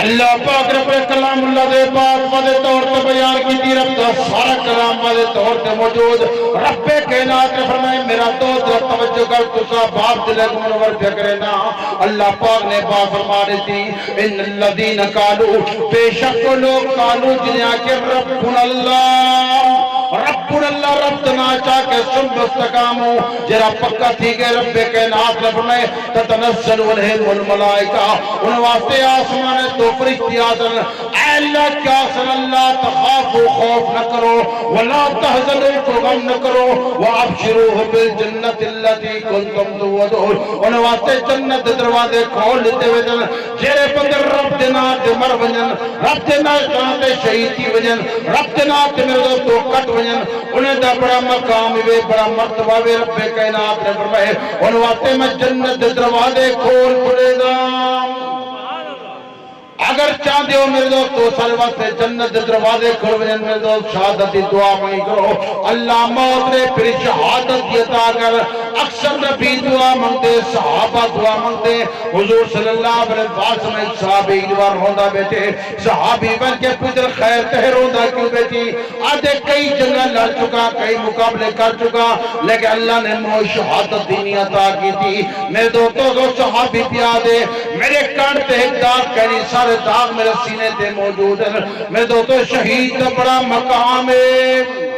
اللہ پاک رب کلام اللہ دے پاک وعدے طور تے بیان کی رب دا سارا کلام وعدے طور تے موجود رب کائنات نے فرمائے میرا دوست توجہ کر تسا باپ دل کو منور پہ کرے نا اللہ پاک نے پاک فرما دیتی ان الذین قالوا بے شک لوگ قالوا جنہاں کہ ربنا اللہ رب تنا چاہ کے سن مستقامو جرا پکا تھی کہ رب کائنات نے فرمائے تتنزل علیہم الملائکہ ان واسطے آسمان تو فرشتے آدن اے اللہ کیا صلی اللہ تخافو خوف نہ کرو ولا تحزنوا کو غم نہ کرو وابشروا بالجنت اللتی کنتم توعدون ان واسطے جنت دروازے کھول لیتے وجن جیرے بندر رب دینا تے مر ونجن رب دینا تے شہید تھی ونجن رب دینا تے میرے تو کٹ ونجن انہیں دا بڑا مقام وے بڑا مرتبہ وے رب کائنات نے فرمائے ان واسطے میں جنت دروازے کھول پڑے گا اگر چاہتے ہو میرے دوست تو سارے واسطے جنت دروازے کھول ونجن میرے دوست شہادت دی دعا مانگی کرو اللہ موت نے پھر شہادت دی عطا کر اکثر نبی دعا مانگتے صحابہ دعا مانگتے حضور صلی اللہ علیہ وسلم ایک صحابی دوار ہوندہ بیٹے صحابی بن کے پتر خیر تہر ہوندہ کیوں بیٹی آدھے کئی جگہ لڑ چکا کئی مقابلے کر چکا لیکن اللہ نے مو شہادت دینی عطا کی تھی میرے دوستوں کو صحابی پیا دے میرے کان تے ایک داغ کہنی سارے داغ میرے سینے تے موجود ہیں میرے دوستوں شہید کا بڑا مقام ہے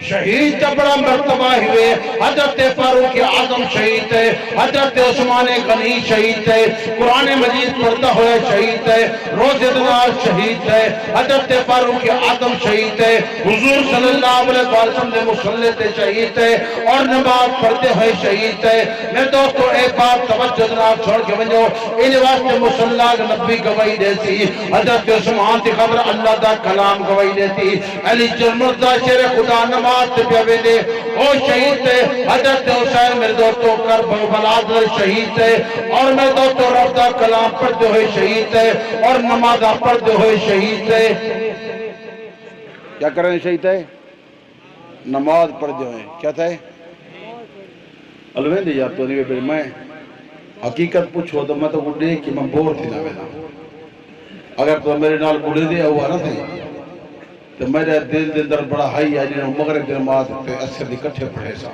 شہید کا بڑا مرتبہ ہوئے حضرت فاروق اعظم شہید ہے حضرت عثمان غنی شہید ہے قرآن مجید پڑھتا ہوئے شہید ہے روزہ دار شہید ہے حضرت فاروق اعظم شہید ہے حضور صلی اللہ علیہ وسلم نے مصلی تے شہید ہے اور نماز پڑھتے ہوئے شہید ہے میرے دوستو ایک بات توجہ جناب چھوڑ کے بنجو ان واسطے مصلی نبی گواہی دیتی حضرت عثمان کی خبر اللہ دا کلام گواہی دیتی علی جرمردہ شیر خدا نماز پہ دے او شہید ہے حضرت حسین میرے دوستوں کربلا شہید ہے اور میرے دوستوں رب دا کلام پڑھتے ہوئے شہید ہے اور نمازہ پڑھتے ہوئے شہید ہے کیا کر رہے ہیں شہید ہے نماز پڑھتے ہوئے کیا تھا ہے الوین دے جاتا ہوں میں حقیقت پوچھو تو میں تو بڑھے کہ میں بور تھی نہ میرا اگر تو میرے نال بڑھے دے ہوا نہ تھے تو میرے دل دے در بڑا ہائی ہے جنہوں مغرب دے نماز پہ اثر دی کٹھے پڑھے سا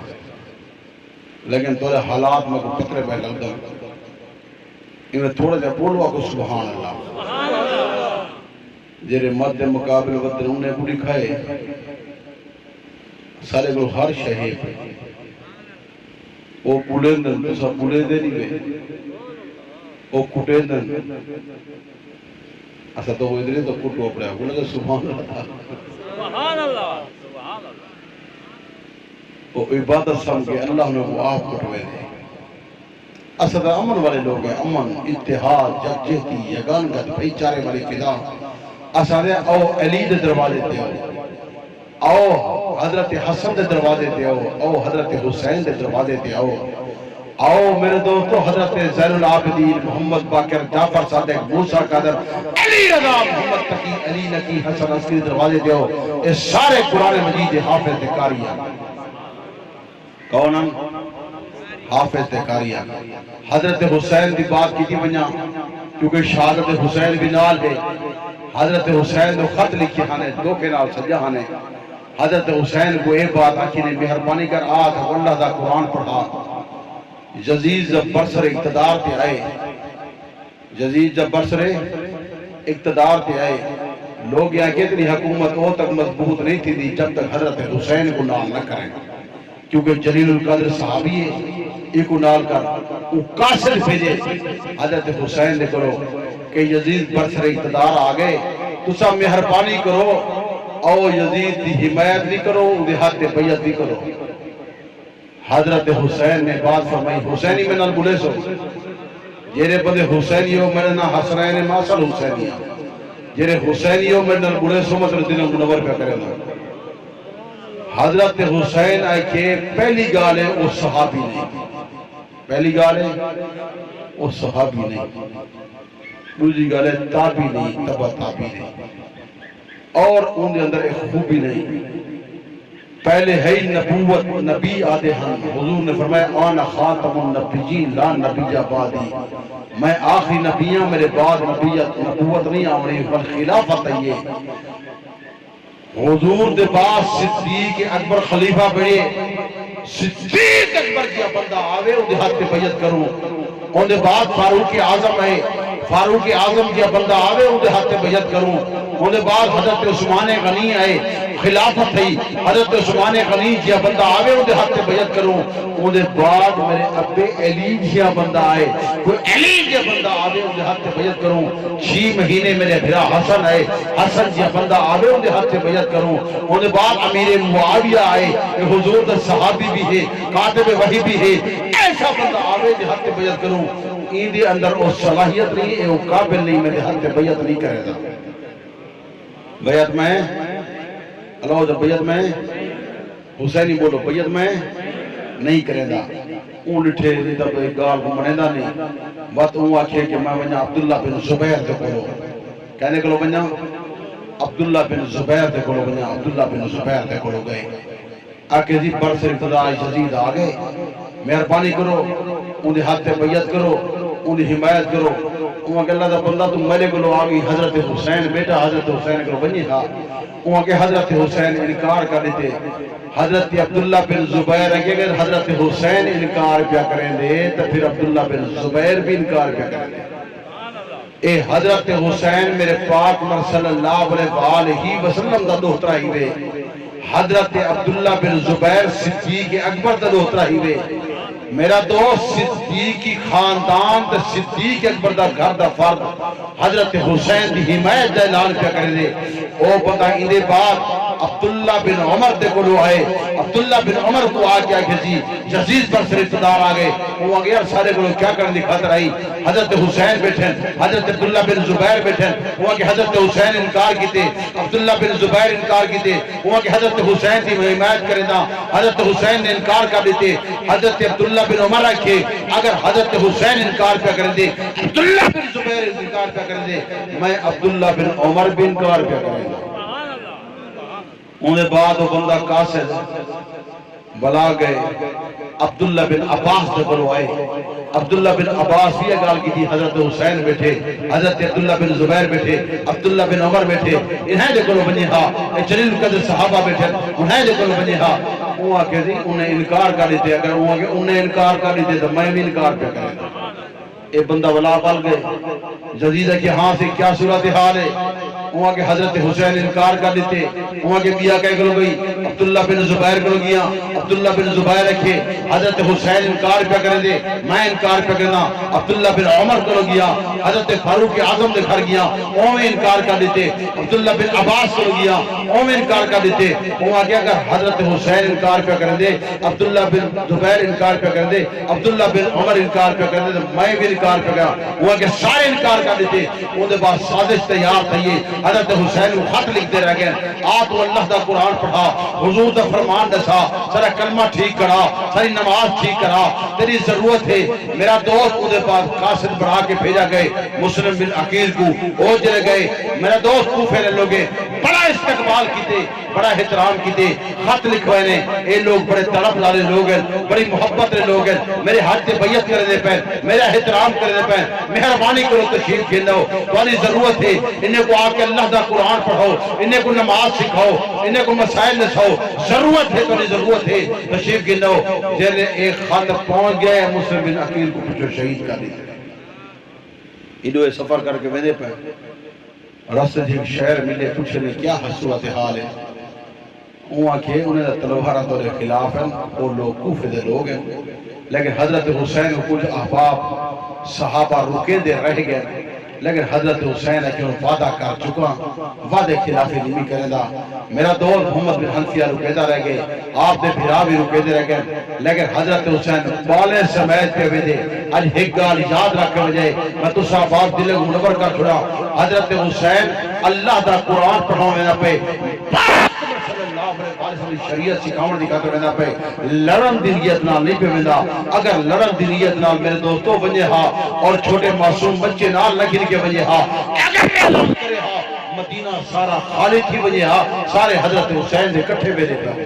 لیکن تورے حالات میں کوئی پترے پہ لگ در انہیں تھوڑا جا بولوا کو سبحان اللہ جیرے مد مقابل ودر انہیں بڑی کھائے سارے کو ہر شہید وہ پولے دن تو سب پولے دے نہیں گئے وہ کٹے دن ایسا تو وہ ادھر تو کٹو پڑا ہے بولے سبحان اللہ سبحان اللہ سبحان اللہ وہ عبادت سمجھے اللہ نے وہ آپ کٹوے دے اصل امن والے لوگ ہیں امن اتحاد یکجہتی یگانگت بھائی چارے والی فضا اصل او علی دے دروازے تے آؤ حضرت حسن دے دروازے تے آؤ حضرت حسین دے دروازے تے آؤ میرے دوستو حضرت زین العابدین محمد باقر جعفر صادق موسیٰ قادر علی رضا محمد تقی علی نقی حسن عسکری دروازے تے آؤ اس سارے قرآن مجید حافظ قاریہ کونن حافظ قاریہ حضرت حسین دی بات کی تھی بنیا کیونکہ شہادت حسین بھی نال دے حضرت حسین دو خط لکھی ہانے دو کے نال سجا ہانے حضرت حسین کو ایک بات آکھی نے مہربانی کر آت اللہ دا قرآن پڑھا یزید جب برسر اقتدار تے آئے یزید جب برسر اقتدار تے آئے لوگ یہاں کتنی حکومت وہ تک مضبوط نہیں تھی دی جب تک حضرت حسین کو نال نہ کریں کیونکہ جلیل القدر صحابی ہے ایک کو نال کر وہ قاصد بھیجے حضرت حسین نے کرو کہ یزید برسر اقتدار آگئے تو سب مہربانی کرو او یزید دی حمایت بھی کرو دیہات بیعت بھی کرو حضرت حسین نے بات فرمائی حسینی میں نال بلے سو جیرے بندے حسینی ہو میرے نا حسنین ماسل حسینی جیرے حسینی ہو میرے نال بلے سو مطلب دن منور پہ کرے نا حضرت حسین آئے کہ پہلی گال ہے وہ صحابی نہیں پہلی گال ہے وہ صحابی نہیں دوسری گال ہے تابی نہیں تبا تابی نہیں اور ان کے اندر ایک خوبی نہیں پہلے ہے نبوت نبی آدھے ہم، حضور نے فرمایا آنا خاتم النبیین لا نبی بعدی، میں آخری نبیاں، میرے بعد نبوت نہیں آمنی بل خلافت ہے یہ۔ حضور دے بعد صدیق اکبر خلیفہ بڑے، صدیق اکبر کیا بندہ آوے اندھے ہاتھ پہ بیعت کروں، اندھے بعد فاروق اعظم ہے، فاروق اعظم کیا بندہ آوے اندھے ہاتھ پہ بیعت کروں، اندھے بعد حضرت عثمان غنی آئے، خلافت ہے، حضرت عثمان غنی کیا بندہ آوے اندھے ہاتھ پہ بیعت کروں، اندھے بعد میرے ابے علی کیا بندہ آئے، کوئی علی کیا بندہ آوے اندھے ہاتھ پہ بیعت کروں، 6 مہینے میرے بھرا حسن آئے، حسن کیا بندہ آوے اندھے ہاتھ پہ بیعت کروں، اندھے بعد امیر معاویہ آئے، حضور دا صحابی بھی ہے، کاتب وحی بھی ہے، ایسا بندہ آوے اندھے ہاتھ پہ بیعت کروں، ایندے اندر وہ صلاحیت نہیں ہے، وہ قابل نہیں، میرے ہاتھ پہ بیعت نہیں کرے گا۔ بیعت میں اللہ جب بیعت میں حسینی بولو بیعت میں نہیں کرے گا، اون لٹھے تب گال کو منیدہ نہیں، بات اون آکھے کہ میں ونیا عبداللہ بن زبیر دے کولو، کہنے کلو ونیا عبداللہ بن زبیر دے کولو، ونیا عبداللہ بن زبیر دے کولو گئے، آکے جی برس ابتداء یزید آگئے، مہربانی کرو اندھے ہاتھ پہ بیعت کرو، اندھے حمایت کرو، وہاں کہ اللہ دا بندہ تم میرے کو لو آگئی، حضرت حسین بیٹا حضرت حسین کرو بنی ہاں، وہاں کہ حضرت حسین انکار کر دیتے، حضرت عبداللہ بن زبیر اگر حضرت حسین انکار پیا کریں دے تو پھر عبداللہ بن زبیر بھی انکار پیا کریں دے۔ اے حضرت حسین میرے پاک صلی اللہ علیہ وسلم دا دوہترا ہی وے، حضرت عبداللہ بن زبیر صدیق اکبر دا دوہترا ہی وے، میرا دوست صدیقی خاندان تے صدیق اکبر دا گھر دا فرد حضرت حسین دی حمایت دا اعلان کیا کرے دے، او بندہ اندے بعد عبداللہ بن عمر دے کو لو آئے، عبداللہ بن عمر کو آگیا کہ جی یزید پر سر اقتدار آگئے، وہ آگیا سارے کو لو کیا کرنے دی خاطر آئی، حضرت حسین بیٹھیں، حضرت عبداللہ بن زبیر بیٹھیں، وہ آگیا حضرت حسین انکار کیتے، عبداللہ بن زبیر انکار کیتے، وہ آگیا حضرت حسین دی حمایت کرے دا، حضرت حسین نے انکار کر دیتے، حضرت عبداللہ بن عمر رکھے، اگر حضرت حسین انکار پہ کر دے، عبداللہ بن زبیر انکار پہ کر دے، میں عبداللہ بن عمر بھی انکار پہ کرے گا۔ انہیں بعد وہ بندہ قاصد بلا گئے، عبداللہ بن عباس دے بلو آئے، عبداللہ بن عباس یہ گال کی تھی، حضرت حسین بیٹھے، حضرت عبداللہ بن زبیر بیٹھے، عبداللہ بن عمر بیٹھے، انہیں دے بلو بنی ہاں، جلیل قدر صحابہ بیٹھے، انہیں دے بلو بنی ہاں، وہ آکے دی انہیں انکار کر دیتے، اگر وہ آکے انہیں انکار کر دیتے تو میں بھی انکار پہ کریں گا۔ ایک بندہ ولا پال گئے، جزیدہ کی ہاں سے کیا صورتحال ہے، وہاں کے حضرت حسین انکار کر دیتے، وہاں کے بیا کہہ گلو گئی، عبداللہ بن زبیر گلو گیا، عبداللہ بن زبیر رکھے، حضرت حسین انکار پہ کریں دے، میں انکار پہ کرنا، عبداللہ بن عمر گلو گیا، حضرت فاروق اعظم دے گھر گیا، وہ میں انکار کر دیتے، عبداللہ بن عباس گلو گیا، وہ میں انکار کر دیتے، وہاں کے اگر حضرت حسین انکار پہ کریں دے، عبداللہ بن زبیر انکار پہ کریں دے، عبداللہ بن عمر انکار پہ کریں دے، میں بھی انکار پہ کرا، وہاں کے سارے انکار کر دیتے، وہ دے بعد سازش تیار تھئیے، حضرت حسین کو خط لکھتے رہ گئے، آپ تو اللہ دا قرآن پڑھا، حضور دا فرمان دسا، سارا کلمہ ٹھیک کرا، ساری نماز ٹھیک کرا، تیری ضرورت ہے، میرا دوست وہ دے بعد قاصد بڑھا کے بھیجا گئے، مسلم بن عقیل کو، وہ جلے گئے، میرا دوست کو پھیرے لوگے، بڑا استقبال کیتے، بڑا احترام کیتے، خط لکھوائنے، اے لوگ بڑے طرف لارے لوگ ہیں، بڑی محبت رہے لوگ ہیں، میرے ہاتھ سے بیعت کرے دے پہن، میرا احترام کرے دے پہن، مہربانی کرو تشریف کھیلو، تمہاری ضرورت ہے، انہیں کو آ کے اللہ دا قرآن پڑھو، انہیں کو نماز سکھاؤ، انہیں کو مسائل نساؤ، ضرورت ہے، تمہاری ضرورت ہے، تشریف کھیلو، جیلے ایک خط پہنچ گیا ہے، مسلم بن عقیل کو پچھو شہید کر دیتے ہیں، انہوں سفر کر کے ویدے پہن، رستے ایک شہر ملے، پوچھنے کیا صورتحال ہے، وہاں کے انہیں تلوارہ دور خلاف ہیں، وہ لوگ کوفے دے لوگ ہیں، لیکن حضرت حسین کو کچھ احباب صحابہ رکے دے رہ گئے، لیکن حضرت حسین ہے کہ انہوں وعدہ کر چکا، وعدے خلافی نہیں کرنے دا، میرا دور محمد بن حنفیہ رکے دا رہ گئے، آپ دے بھرا بھی رکے دے رہ گئے، لیکن حضرت حسین بالے سمیت پہ دے، آج ایک گال یاد رکھے وجہ، میں تو صحابات دلے منور کا چھڑا، حضرت حسین اللہ دا قرآن پڑھاؤں میں پہ، شریعت سکھاؤں دی کہتے رہنا پہ لڑن دلیت نال نہیں پہ مندہ، اگر لڑن دلیت نال میرے دوستوں بنجے ہاں اور چھوٹے معصوم بچے نال لگن کے بنجے ہاں، اگر اعلان کرے ہاں مدینہ سارا خالد کی بنجے ہاں، سارے حضرت حسین دے کٹھے بے دے پہ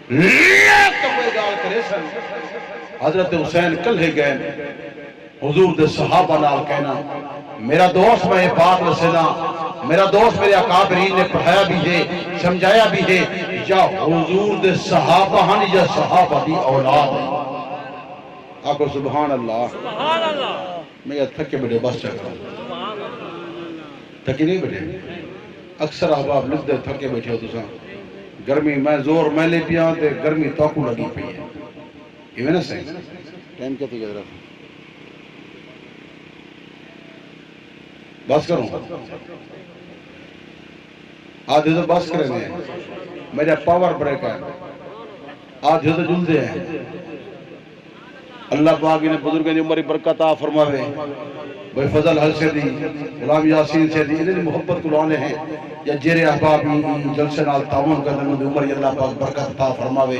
تو کوئی گال کرے سن حضرت حسین کلے گئے حضور دے صحابہ نال کہنا میرا دوست میں یہ بات رسینا میرا دوست میرے اکابرین نے پڑھایا بھی ہے سمجھایا بھی ہے یا حضور دے صحابہ ہن یا صحابہ دی اولاد ہے آقا سبحان اللہ سبحان اللہ میں یہ تھکے بیٹھے بس چکا تھکی نہیں بیٹھے اکثر احباب لکھ دے تھکے بیٹھے ہو تو گرمی میں زور میں لے پیا تے گرمی توکو لگی پئی ہے یہ میں نا صحیح ٹائم کیا تو گیا رہا بس کروں آدھے تو بس کریں گے میرا پاور بریک ہے آدھے تو جلدے ہیں اللہ پاک نے بزرگوں نے عمر برکت عطا فرماوے بھائی فضل حل سے دی غلام یاسین سے دی انہیں محبت کو لانے ہیں یا جیرے احبابی جلسے نال تعاون کرنے میں عمر اللہ پاک برکت عطا فرماوے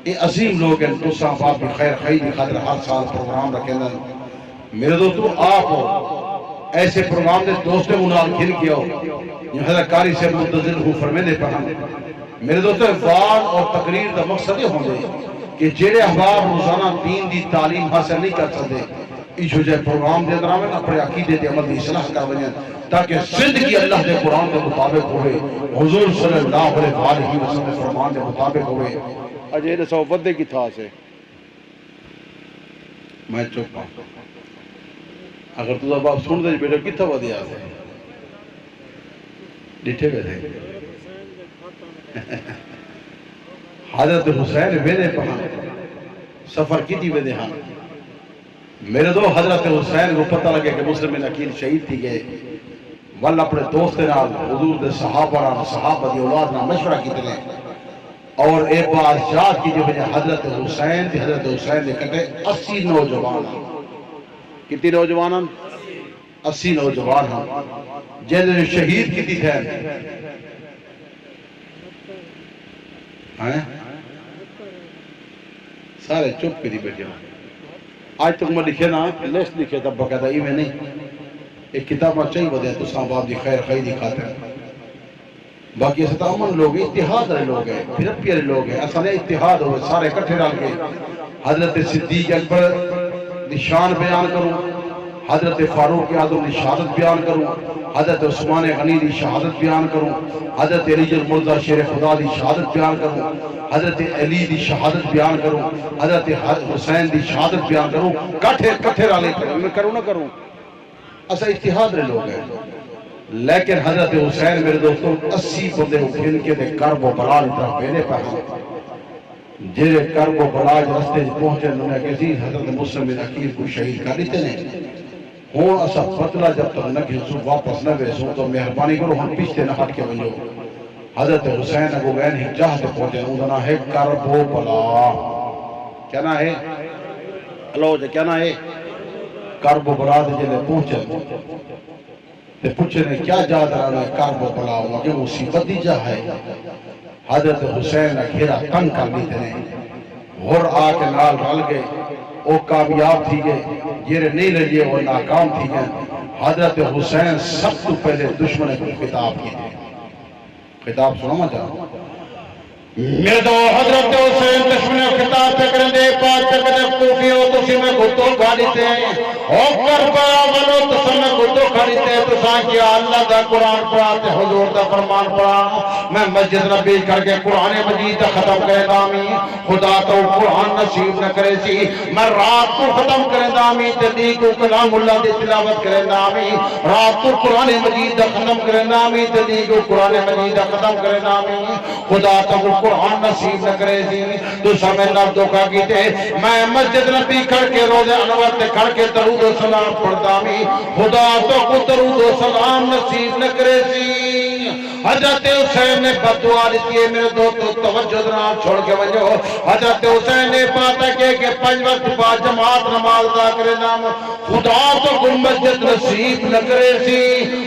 یہ عظیم لوگ ہیں تو احباب بھی خیر خیر خاطر ہر سال پروگرام رکھیں گے میرے دوستو آپ ہو ایسے پروگرام دے دوستے منال کھل کیا ہو یہ حضرت کاری سے منتظر ہوں فرمیدے پڑھاں میرے دوستو وعظ اور تقریر دا مقصد یہ ہوں دے کہ جیڑے احباب روزانہ دین دی تعلیم حاصل نہیں کر سکتے اس وجہ پروگرام دے اندر میں اپنے عقیدے دے عمل دی اصلاح کر بنیں تاکہ زندگی اللہ دے قرآن کے مطابق ہوئے حضور صلی اللہ علیہ وسلم فرمان کے مطابق ہوئے اجے نے سو ودے کی تھا سے میں چپ ہوں اگر تو اب آپ سن دے بیٹا کتھا ودے آ سے ڈٹھے بیٹھے حضرت حسین ویدے پہاں سفر کی تھی ویدے ہاں میرے دو حضرت حسین کو پتہ لگے کہ مسلم نکیل شہید تھی گئے واللہ اپنے دوست نال حضور دے صحابہ دی اولاد نال مشورہ کی تلے اور ایک بار یاد کی جو حضرت حسین نے کہتے 80 نوجوان کتنی نوجوان 80 نوجوان ہیں جنہیں شہید کی تھی تھے سارے چپ کی بیٹھے ہوں آج تک میں لکھے نا لیسٹ لکھے تب بقیدہ ہی میں نہیں ایک کتاب میں چاہیے بدے تو صاحب دی خیر خیری خاطر باقی ایسا امن لوگ ہیں اتحاد رہے لوگ ہیں پھر پیارے لوگ ہیں ایسا نہیں اتحاد ہوئے سارے کٹھے ڈال کے حضرت صدیق اکبر نشان بیان کروں حضرت فاروق اعظم کی شہادت بیان کروں حضرت عثمان غنی کی شہادت بیان کروں حضرت علی المرتضیٰ شیر خدا کی شہادت بیان کروں حضرت علی کی شہادت بیان کروں حضرت حسین کی شہادت بیان کروں کٹھے رالے کروں میں کروں نہ کروں ایسا اتحاد رہے لوگ ہیں لیکن حضرت حسین میرے دوستوں 80 بندے اٹھن کے دے کرب و بلال اتنا پہلے پہا جیرے کرب و بلال رستے پہنچے انہوں نے کسی حضرت مسلم نکیر کو شہید کر لیتے ہیں ہون اسا فتلہ جب تک نکی حسوب واپس نہ بیسوں تو مہربانی کرو ہم پیچھتے نہ ہٹ کے بنجو حضرت حسین اگو گئن ہی جاہ دے پہنچے انہوں نے ہے کرب و بلال کیا نا ہے اللہ جا کیا نا ہے کرب و بلال جلے پہنچے تے پوچھے نے کیا جا درانا ہے کرب و بلال مجھے مصیبت دی جا ہے حضرت حسین گھیرا تنگ کر لیتے ہیں غر آ کے نال رل گئے وہ کامیاب تھی گئے یہ نہیں لگے وہ ناکام تھی گئے حضرت حسین سب تو پہلے دشمن کو خطاب کی تھے خطاب سنو مجھا میرے دو حضرت حسین دشمن کو خطاب پہ کریں دے پاک پہ کریں کوفی ہو تو سی میں گھتو کھاڑی تے او کربلا ولو تو سی میں گھتو کھاڑی تے تو سان کیا اللہ دا قرآن پڑھاتے حضور دا فرمان پڑھا میں مسجد نبی کر کے قرآن مجید ختم کرے دامی خدا تو قرآن نصیب نہ کرے سی میں رات کو ختم کرے دامی تدی کو کلام اللہ دی تلاوت کرے دامی رات کو قرآن مجید ختم کرے دامی تدی کو قرآن مجید ختم کرے دامی خدا تو قرآن نصیب نہ کرے سی تو سمیں نہ دھوکا کیتے میں مسجد نبی کر کے روزے انوات کر کے درود و سلام پڑھتا می خدا تو کو درود و سلام نصیب نہ کرے سی حضرت حسین نے بددعا دیتی ہے میرے دوستو توجہ درام چھوڑ کے ونجو حضرت حسین نے پاتا کہ 5 وقت بعد جماعت نماز دا کرے نام خدا تو کو مسجد نصیب نہ کرے سی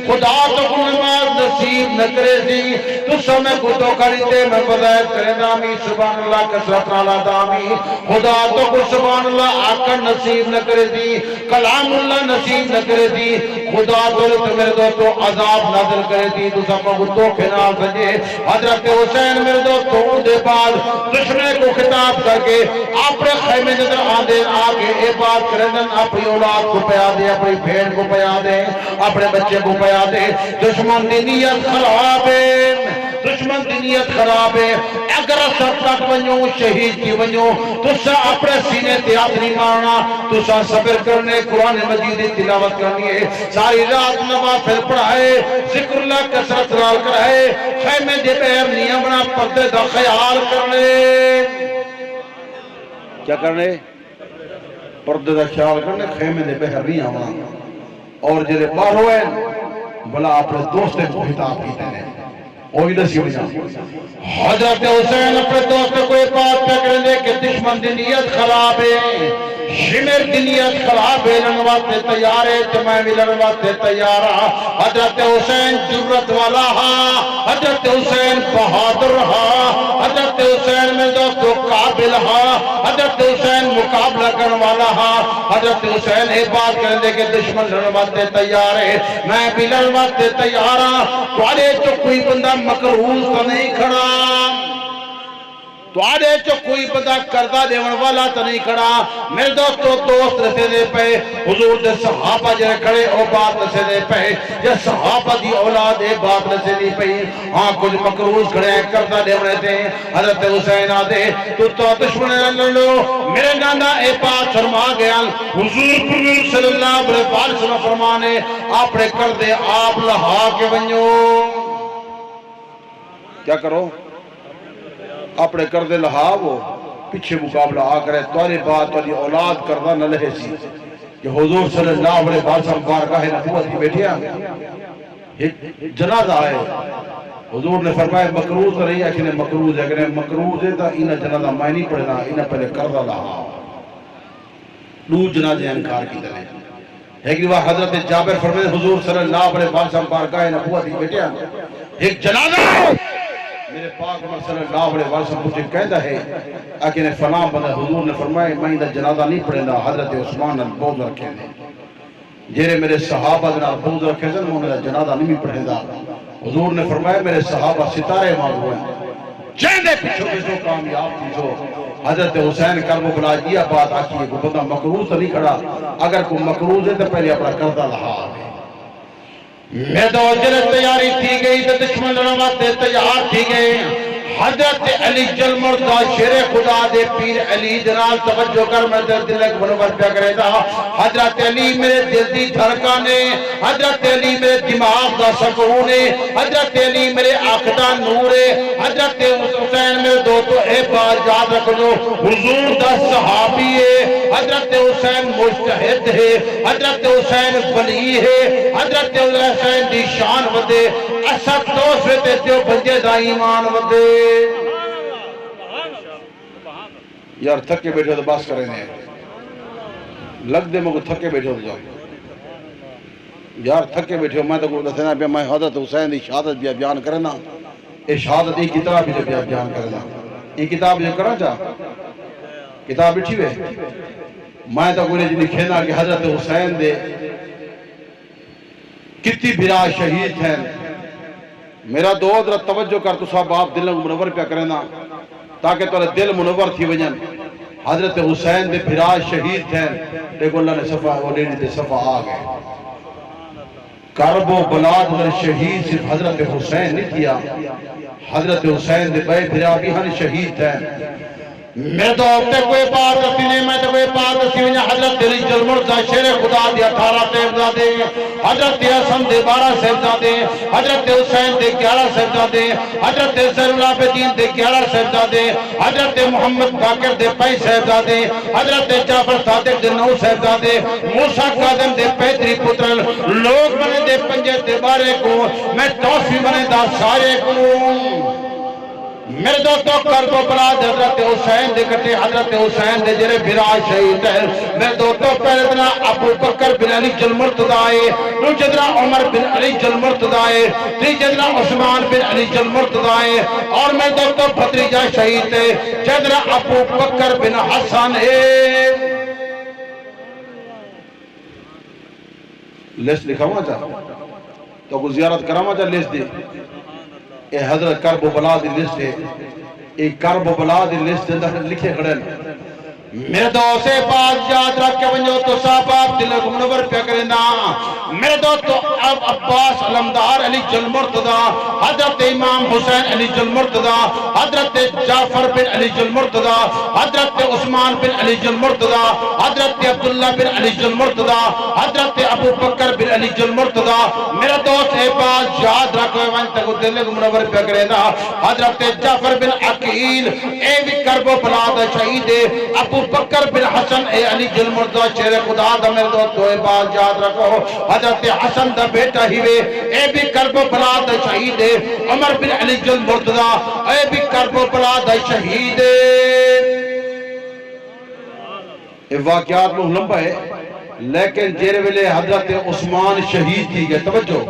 خدا تو کو نماز نصیب نہ کرے سی تو سمیں کو تو کریتے میں بذائب کرے نامی سبحان اللہ کسرت نالا دامی خدا تو کو سبحان اللہ آکر نصیب نہ کرے دی کلام اللہ نصیب نہ کرے دی خدا تو میرے دوستو عذاب نازل کرے دی تو سب کو تو کھنا سجے حضرت حسین میرے دوستو ان دے بعد دشمن کو خطاب کر کے اپنے خیمے نظر آدھے آگے اے بات کرنن اپنی اولاد کو پیا دے اپنی بہن کو پیا دے اپنے بچے کو پیا دے دشمن دی نیت خراب ہے دشمن دی نیت خراب ہے اگر سب تک ونیو شہید کی ونیو تسا اپنے سینے تیاد نہیں مارنا تسا صبر کرنے قرآن مجید تلاوت کرنی ہے ساری رات نوافل پڑھائے ذکر اللہ کثرت رال کرائے خیمے دے بہر نہیں بنا پردے دا خیال کرنے کیا کرنے پردے دا خیال کرنے خیمے دے بہر نہیں بنا اور جلے پار ہوئے بلا اپنے دوستے کو خطاب کیتے ہیں وہی دسی ہوئی حضرت حسین اپنے دوست کو ایک بات پکڑ لے کہ دشمن دی نیت خراب ہے شمر دی نیت خراب ہے لنواتے تیار ہے جمعہ بھی لنواتے تیار حضرت حسین جرت والا حضرت حسین بہادر حضرت حسین میں دوستو قابل حضرت حسین مقابلہ کرنے والا حضرت حسین ایک بات کر لے کہ دشمن لنواتے تیار ہے میں بھی لنواتے تیار تو آلے جو کوئی بندہ مکروز تو نہیں کھڑا تو آڑے چو کوئی بندہ کردہ دیون والا تو نہیں کھڑا میرے دوست رسے دے پہ حضور دے صحابہ جرے کھڑے او بات رسے دے پہ یہ صحابہ دی اولاد اے بات رسے دی پہ ہاں کچھ مکروز کھڑے ہیں کردہ دیون رہتے ہیں حضرت حسین آدھے تو دشمن لڑو میرے نانا اے بات فرما گیا حضور صلی اللہ علیہ وسلم فرمانے آپ نے کردے آپ لہا کے بنیو کیا کرو اپنے کردے لہا وہ پیچھے مقابلہ آ کرے تواری بات تواری اولاد کردہ نہ لہے سی کہ حضور صلی اللہ علیہ وسلم بارگاہ نبوت کی بیٹھیا جنازہ آئے حضور نے فرمایا مکروز نہیں ہے کہ مکروز ہے کہ مکروز ہے تا انہ جنازہ میں نہیں پڑھنا انہ پہلے کردہ لہا دو جنازے انکار کی طرح ایک وہ حضرت جابر فرمائے حضور صلی اللہ علیہ وسلم بارگاہ نبوت کی بیٹھیا ایک جنازہ میرے پاک عمر صلی اللہ علیہ وسلم مجھے کہتا ہے اکینے فلاں بندہ حضور نے فرمائے میں اندر جنازہ نہیں پڑھیں دا حضرت عثمان البوز رکھے دے جیرے میرے صحابہ دن البوز رکھے دن وہ میرا جنازہ نہیں پڑھیں دا حضور نے فرمائے میرے صحابہ ستارے معلوم ہیں چیندے پیچھو پیچھو کامیاب پیچھو حضرت حسین کرم بلا یہ بات آکی ہے کہ بندہ مکروز نہیں کھڑا اگر کوئی مکروز ہے تو پہلے اپنا کردہ لہا ہے میں تو اجرت تیاری تھی گئی تو دشمن لڑواتے تیار تھی گئی حضرت علی جل مردا شیر خدا دے پیر علی جنال توجہ کر میں دلک منور پہ کرے دا حضرت علی میرے دل دی دھڑکانے حضرت علی میرے دماغ دا سکونے حضرت علی میرے آنکھدا نورے حضرت حسین میرے دوستو اے بات یاد رکھ لو حضور دا صحابی ہے حضرت حسین مجتہد ہے حضرت حسین ولی ہے حضرت حسین دی شان ودے اسد دوسرے تے دیو بنجے دا ایمان ودے یار تھکے بیٹھے تو باس کریں دیں لگ دے مگو تھکے بیٹھے ہو جاؤ یار تھکے بیٹھے ہو میں تو کوئی دسنا پہ میں حضرت حسین دی شہادت بھی بیان کرنا اے شہادت ای کتاب بھی بیان کرنا ای کتاب جو کرنا چاہ کتاب اٹھی ہوئے میں تو کوئی جنہی کھینا کہ حضرت حسین دے کتی بھرا شہید ہیں میرا دو حضرت توجہ کر تو صاحب آپ دل منور پہ کرنا تاکہ تو دل منور تھی وجن حضرت حسین دے بھرا شہید ہیں دیکھو اللہ نے صفحہ وہ لینے دے صفحہ آگئے کرب و بلاد در شہید صرف حضرت حسین نہیں کیا حضرت حسین دے بے بھرا بھی ہن شہید ہیں میں تو اپنے کوئی بات رسی نہیں میں تو کوئی بات رسی نہیں حضرت علی جل مردا شیر خدا دی 18 صاحبزادے حضرت حسن دے 12 صاحبزادے حضرت حسین دے 11 صاحبزادے حضرت زین العابدین دے 11 صاحبزادے حضرت محمد باقر دے 5 صاحبزادے حضرت جعفر صادق دے 9 صاحبزادے موسیٰ کاظم دے 35 پتر لوگ بنے دے 5 دے 12 کو میں توفی بنے دا سارے کو میرے دوستو کرب و بلاد حضرت حسین دے کٹے حضرت حسین دے جرے بھرا شہید ہے میرے دوستو پہلے دنا ابو بکر بن علی جل مرتضی آئے دوسرے دنا عمر بن علی جل مرتضی آئے تیسرے دنا عثمان بن علی جل مرتضی آئے اور میرے دوستو بھتیجا شہید ہے چودھرا ابو بکر بن حسن ہے لسٹ لکھاؤں چاہ تو کو زیارت کراما چاہ لسٹ دے اے حضرت کرب و بلا دی لسٹ ہے اے کرب و بلا دی لسٹ دے لکھے کھڑے میرے دوست پاس یاد رکھ کے ونجو تو صاحب آپ دل کو منور پہ کرنا میرے دوست عباس علمدار علی جل مرتضی حضرت امام حسین علی جل مرتضی حضرت جعفر بن علی جل مرتضی حضرت عثمان بن علی جل مرتضی حضرت عبداللہ بن علی جل مرتضی حضرت ابو بکر بن علی جل مرتضی میرے دوست پاس یاد رکھ کے ونجو تو دل کو منور پہ کرنا حضرت جعفر بن عقیل اے بھی کرب و بلا دا شہید ابو بکر بن حسن اے علی جل مرتضی شیر خدا دا میرے دوست ہوئے بات یاد رکھو حضرت حسن دا بیٹا ہی وے اے بھی کرب و بلا دا شہید عمر بن علی جل مرتضی اے بھی کرب و بلا دا شہید یہ واقعات لوگ لمبا ہے لیکن جیرے ویلے حضرت عثمان شہید تھی گئے توجہ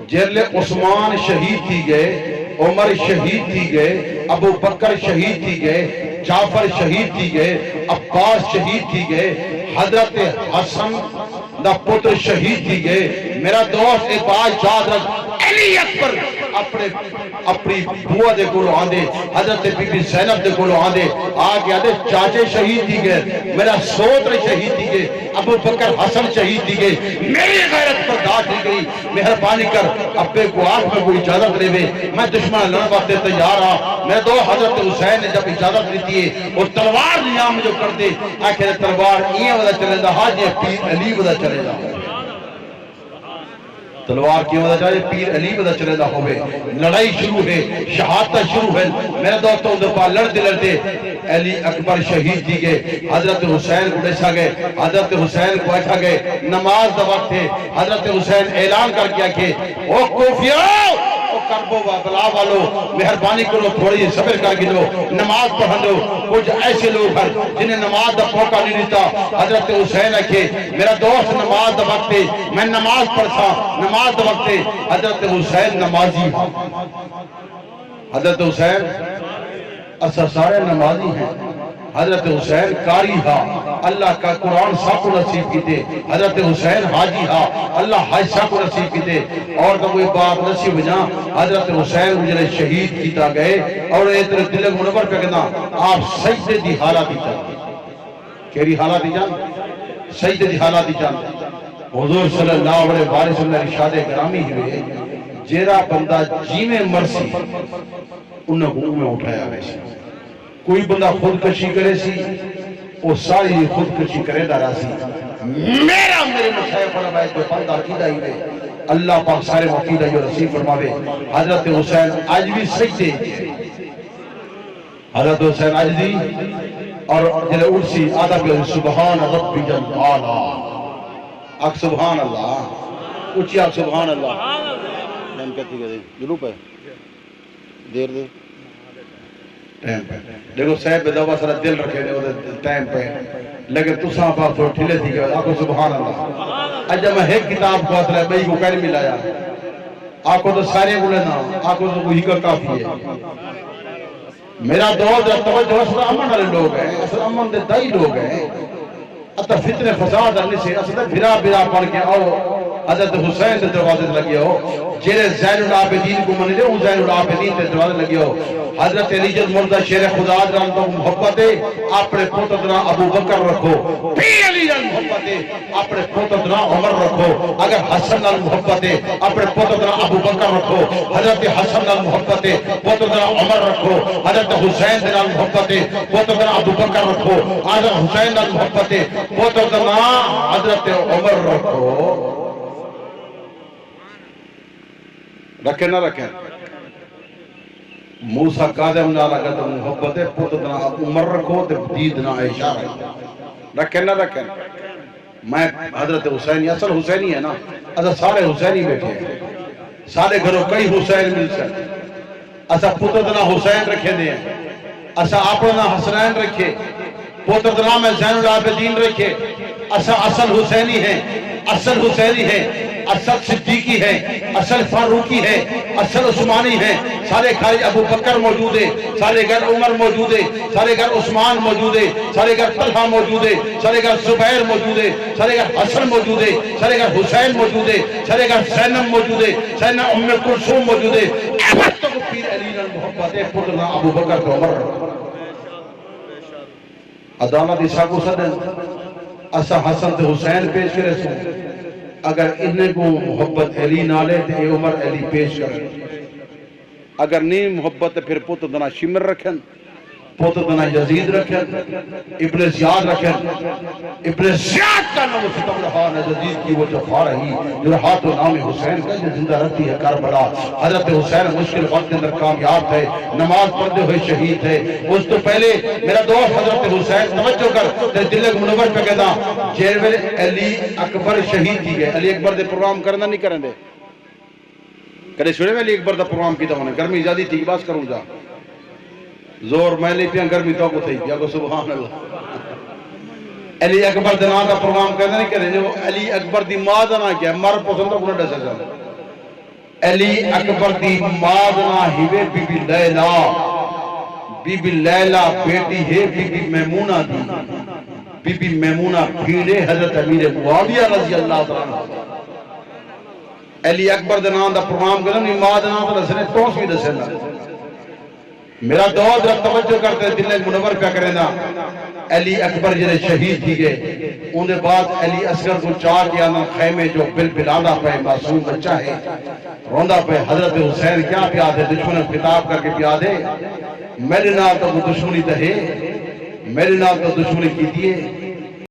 جیرے عثمان شہید تھی گئے عمر شہید تھی گئے ابو بکر شہید تھی گئے جعفر شہید تھی گئے عباس شہید تھی گئے حضرت حسن دا پتر شہید تھی گئے میرا دوست ایک بات یاد رکھ علی اکبر اپنی بوا دے کولو آندے حضرت بی بی زینب دے کولو آندے آگے آدھے چاچے شہید تھی گئے میرا سوتر شہید تھی گئے ابو بکر حسن شہید تھی گئے میری غیرت پر داخل دی گئی مہربانی کر ابے کو آنکھ میں کوئی اجازت لے وے میں دشمن لڑ وقت تیار ہاں میں دو حضرت حسین نے جب اجازت لیتی ہے اور تلوار نیام جو کر دے آخر تلوار یہ ودا چلے دا حاجی پیر علی ودا چلے دا تلوار کی وجہ چاہے پیر علی وجہ چلے دا ہوئے لڑائی شروع ہے شہادت شروع ہے میرے دوستوں ادھر پا لڑتے لڑتے علی اکبر شہید دی گئے حضرت حسین کو ڈیسا گئے حضرت حسین کو ایٹھا گئے نماز دا وقت ہے حضرت حسین اعلان کر کیا کہ او کوفیو او کربو و بلا والو مہربانی کرو تھوڑی صبر کر گلو نماز پڑھن دو کچھ ایسے لوگ ہیں جنہیں نماز دا موقع نہیں دیتا حضرت حسین ہے میرا دوست نماز دا وقت ہے میں نماز پڑھتا نماز دا وقت ہے حضرت حسین نمازی حضرت حسین اصلا سارے نمازی ہیں حضرت حسین قاری ہا اللہ کا قرآن سا کو نصیب کی دے حضرت حسین حاجی ہا اللہ حاج سا کو نصیب کی دے اور تو کوئی بات نصیب جہاں حضرت حسین مجھے شہید کیتا گئے اور اتنے دل منور پہ کہنا آپ سجدے دی حالات دی جان کیری حالات دی جان سجدے دی حالات دی جان حضور صلی اللہ علیہ وسلم ارشاد گرامی ہوئے جیرا بندہ جی میں مرسی انہوں کو میں اٹھایا ویسے کوئی بندہ خودکشی کرے سی وہ ساری خودکشی کرے دارا سی میرے مشایخ علماء جو بندہ عقیدہ ہی دے اللہ پاک سارے عقیدہ جو رسیب فرماوے حضرت حسین آج بھی سجدے حضرت حسین آج دی اور جلے ارسی آدھا بھی سبحان ربی جل آلہ اک سبحان اللہ اچھی اک سبحان اللہ ٹائم کہتی کہ جلوپ ہے دیر دے ٹائم پہ دیکھو صاحب دعویٰ سارا دل رکھے دے ٹائم پہ لیکن تو صاحب آپ تھوڑا ٹھلے تھی کہ آپ کو سبحان اللہ اجا میں ایک کتاب کو اثر ہے بھئی کو کہنے ملایا آپ کو تو سارے بولے نا آپ کو تو وہی کا کافی ہے میرا دوست توجہ اصل امن والے لوگ ہیں اصل امن دے دائی لوگ ہیں اتنا فتنے فساد کرنے سے اصل بھرا بھرا پڑھ کے آؤ حضرت حسین سے دروازے لگے ہو جیرے زین العابدین کو منی دے زین العابدین سے دروازے لگے ہو حضرت علی جل مرتضی شیر خدا جان تو محبت ہے اپنے پوتر ابو بکر رکھو پھر علی جل محبت ہے اپنے پوتر عمر رکھو اگر حسن نال محبت ہے اپنے پوتر ابو بکر رکھو حضرت حسن نال محبت ہے پوتر عمر رکھو حضرت حسین نال محبت ہے پوتر ابو بکر رکھو حضرت حسین نال محبت ہے پوتر حضرت عمر رکھو رکھے نہ رکھیں موسیٰ قادم نہ لگا تو محبت ہے پوتنا عمر رکھو تو دید نہ عائشہ رکھیں نہ رکھیں میں حضرت حسینی اصل حسینی ہے نا اصل سارے حسینی بیٹھے ہیں سارے گھروں کئی حسین مل سکتے اصل پوتنا حسین رکھے دے ہیں اصل اپنا حسنین رکھے پوتنا میں زین العابدین رکھے اصل حسینی ہیں اصل حسینی ہیں اصل صدیقی ہے اصل فاروقی ہے اصل عثمانی ہے سارے گھر ابو بکر موجود ہے، سارے گھر عمر موجود ہے، سارے گھر عثمان موجود ہے، سارے گھر طلحہ موجود ہے، سارے گھر زبیر موجود ہے، سارے گھر حسن موجود ہے، سارے گھر حسین موجود ہے، سارے گھر زینب موجود ہے، سیدنا ام کلثوم موجود ہے۔ احمد تو پیر علی نال محبت ہے، پتر ابو بکر تو عمر عدالت عیسیٰ کو سدن اسا حسن تے حسین پیش کرے سو، اگر انہیں کو محبت علی نالے تے اے عمر علی پیش کرے، اگر نہیں محبت پھر پتر دنا شمر رکھن، پتر دنا یزید رکھن، ابن زیاد رکھن۔ ابن زیاد کا نام ستم رہا نہ یزید کی وہ جفا رہی، جو رہا تو نام حسین کا جو زندہ رہتی ہے کربلا۔ حضرت حسین مشکل وقت کے اندر کامیاب تھے، نماز پڑھتے ہوئے شہید تھے۔ اس تو پہلے میرا دوست حضرت حسین توجہ کر تیرے دل منور پہ کہتا جیروے علی اکبر شہید کی گئے۔ علی اکبر دے پروگرام کرنا نہیں کریں دے، کدے سنے میں علی اکبر دا پروگرام کیتا ہونے، گرمی زیادی تھی باس کروں جا زور میں لی پیاں گرمی تو کو تھی یا کو سبحان اللہ۔ علی اکبر دنان دا پروگرام کرنا نہیں کریں جو علی اکبر دی ماں دنا کیا مر پسندہ کنہ ڈسے جانا۔ علی اکبر دی ماں دنا ہیوے بی بی لیلہ، بی بی لیلہ بیٹی ہے بی بی میمونہ دی، بی بی میمونہ بھیڑے حضرت امیر معاویہ رضی اللہ تعالیٰ۔ علی اکبر دنان دا پروگرام کرنا نہیں ماں دنان دا رسنے توس بھی دسنا۔ میرا دعا جب توجہ کرتے دل منور پہ کریں نا علی اکبر جنہیں شہید تھی گئے انہیں بعد علی اصغر کو چاہ کیا نا خیمے جو بل بلادہ پہ معصوم بچہ ہے روندہ پہ حضرت حسین کیا پیاد ہے دشمن خطاب کر کے پیاد ہے میرے نال تو دشمنی تہے میرے نال تو دشمنی کی دیئے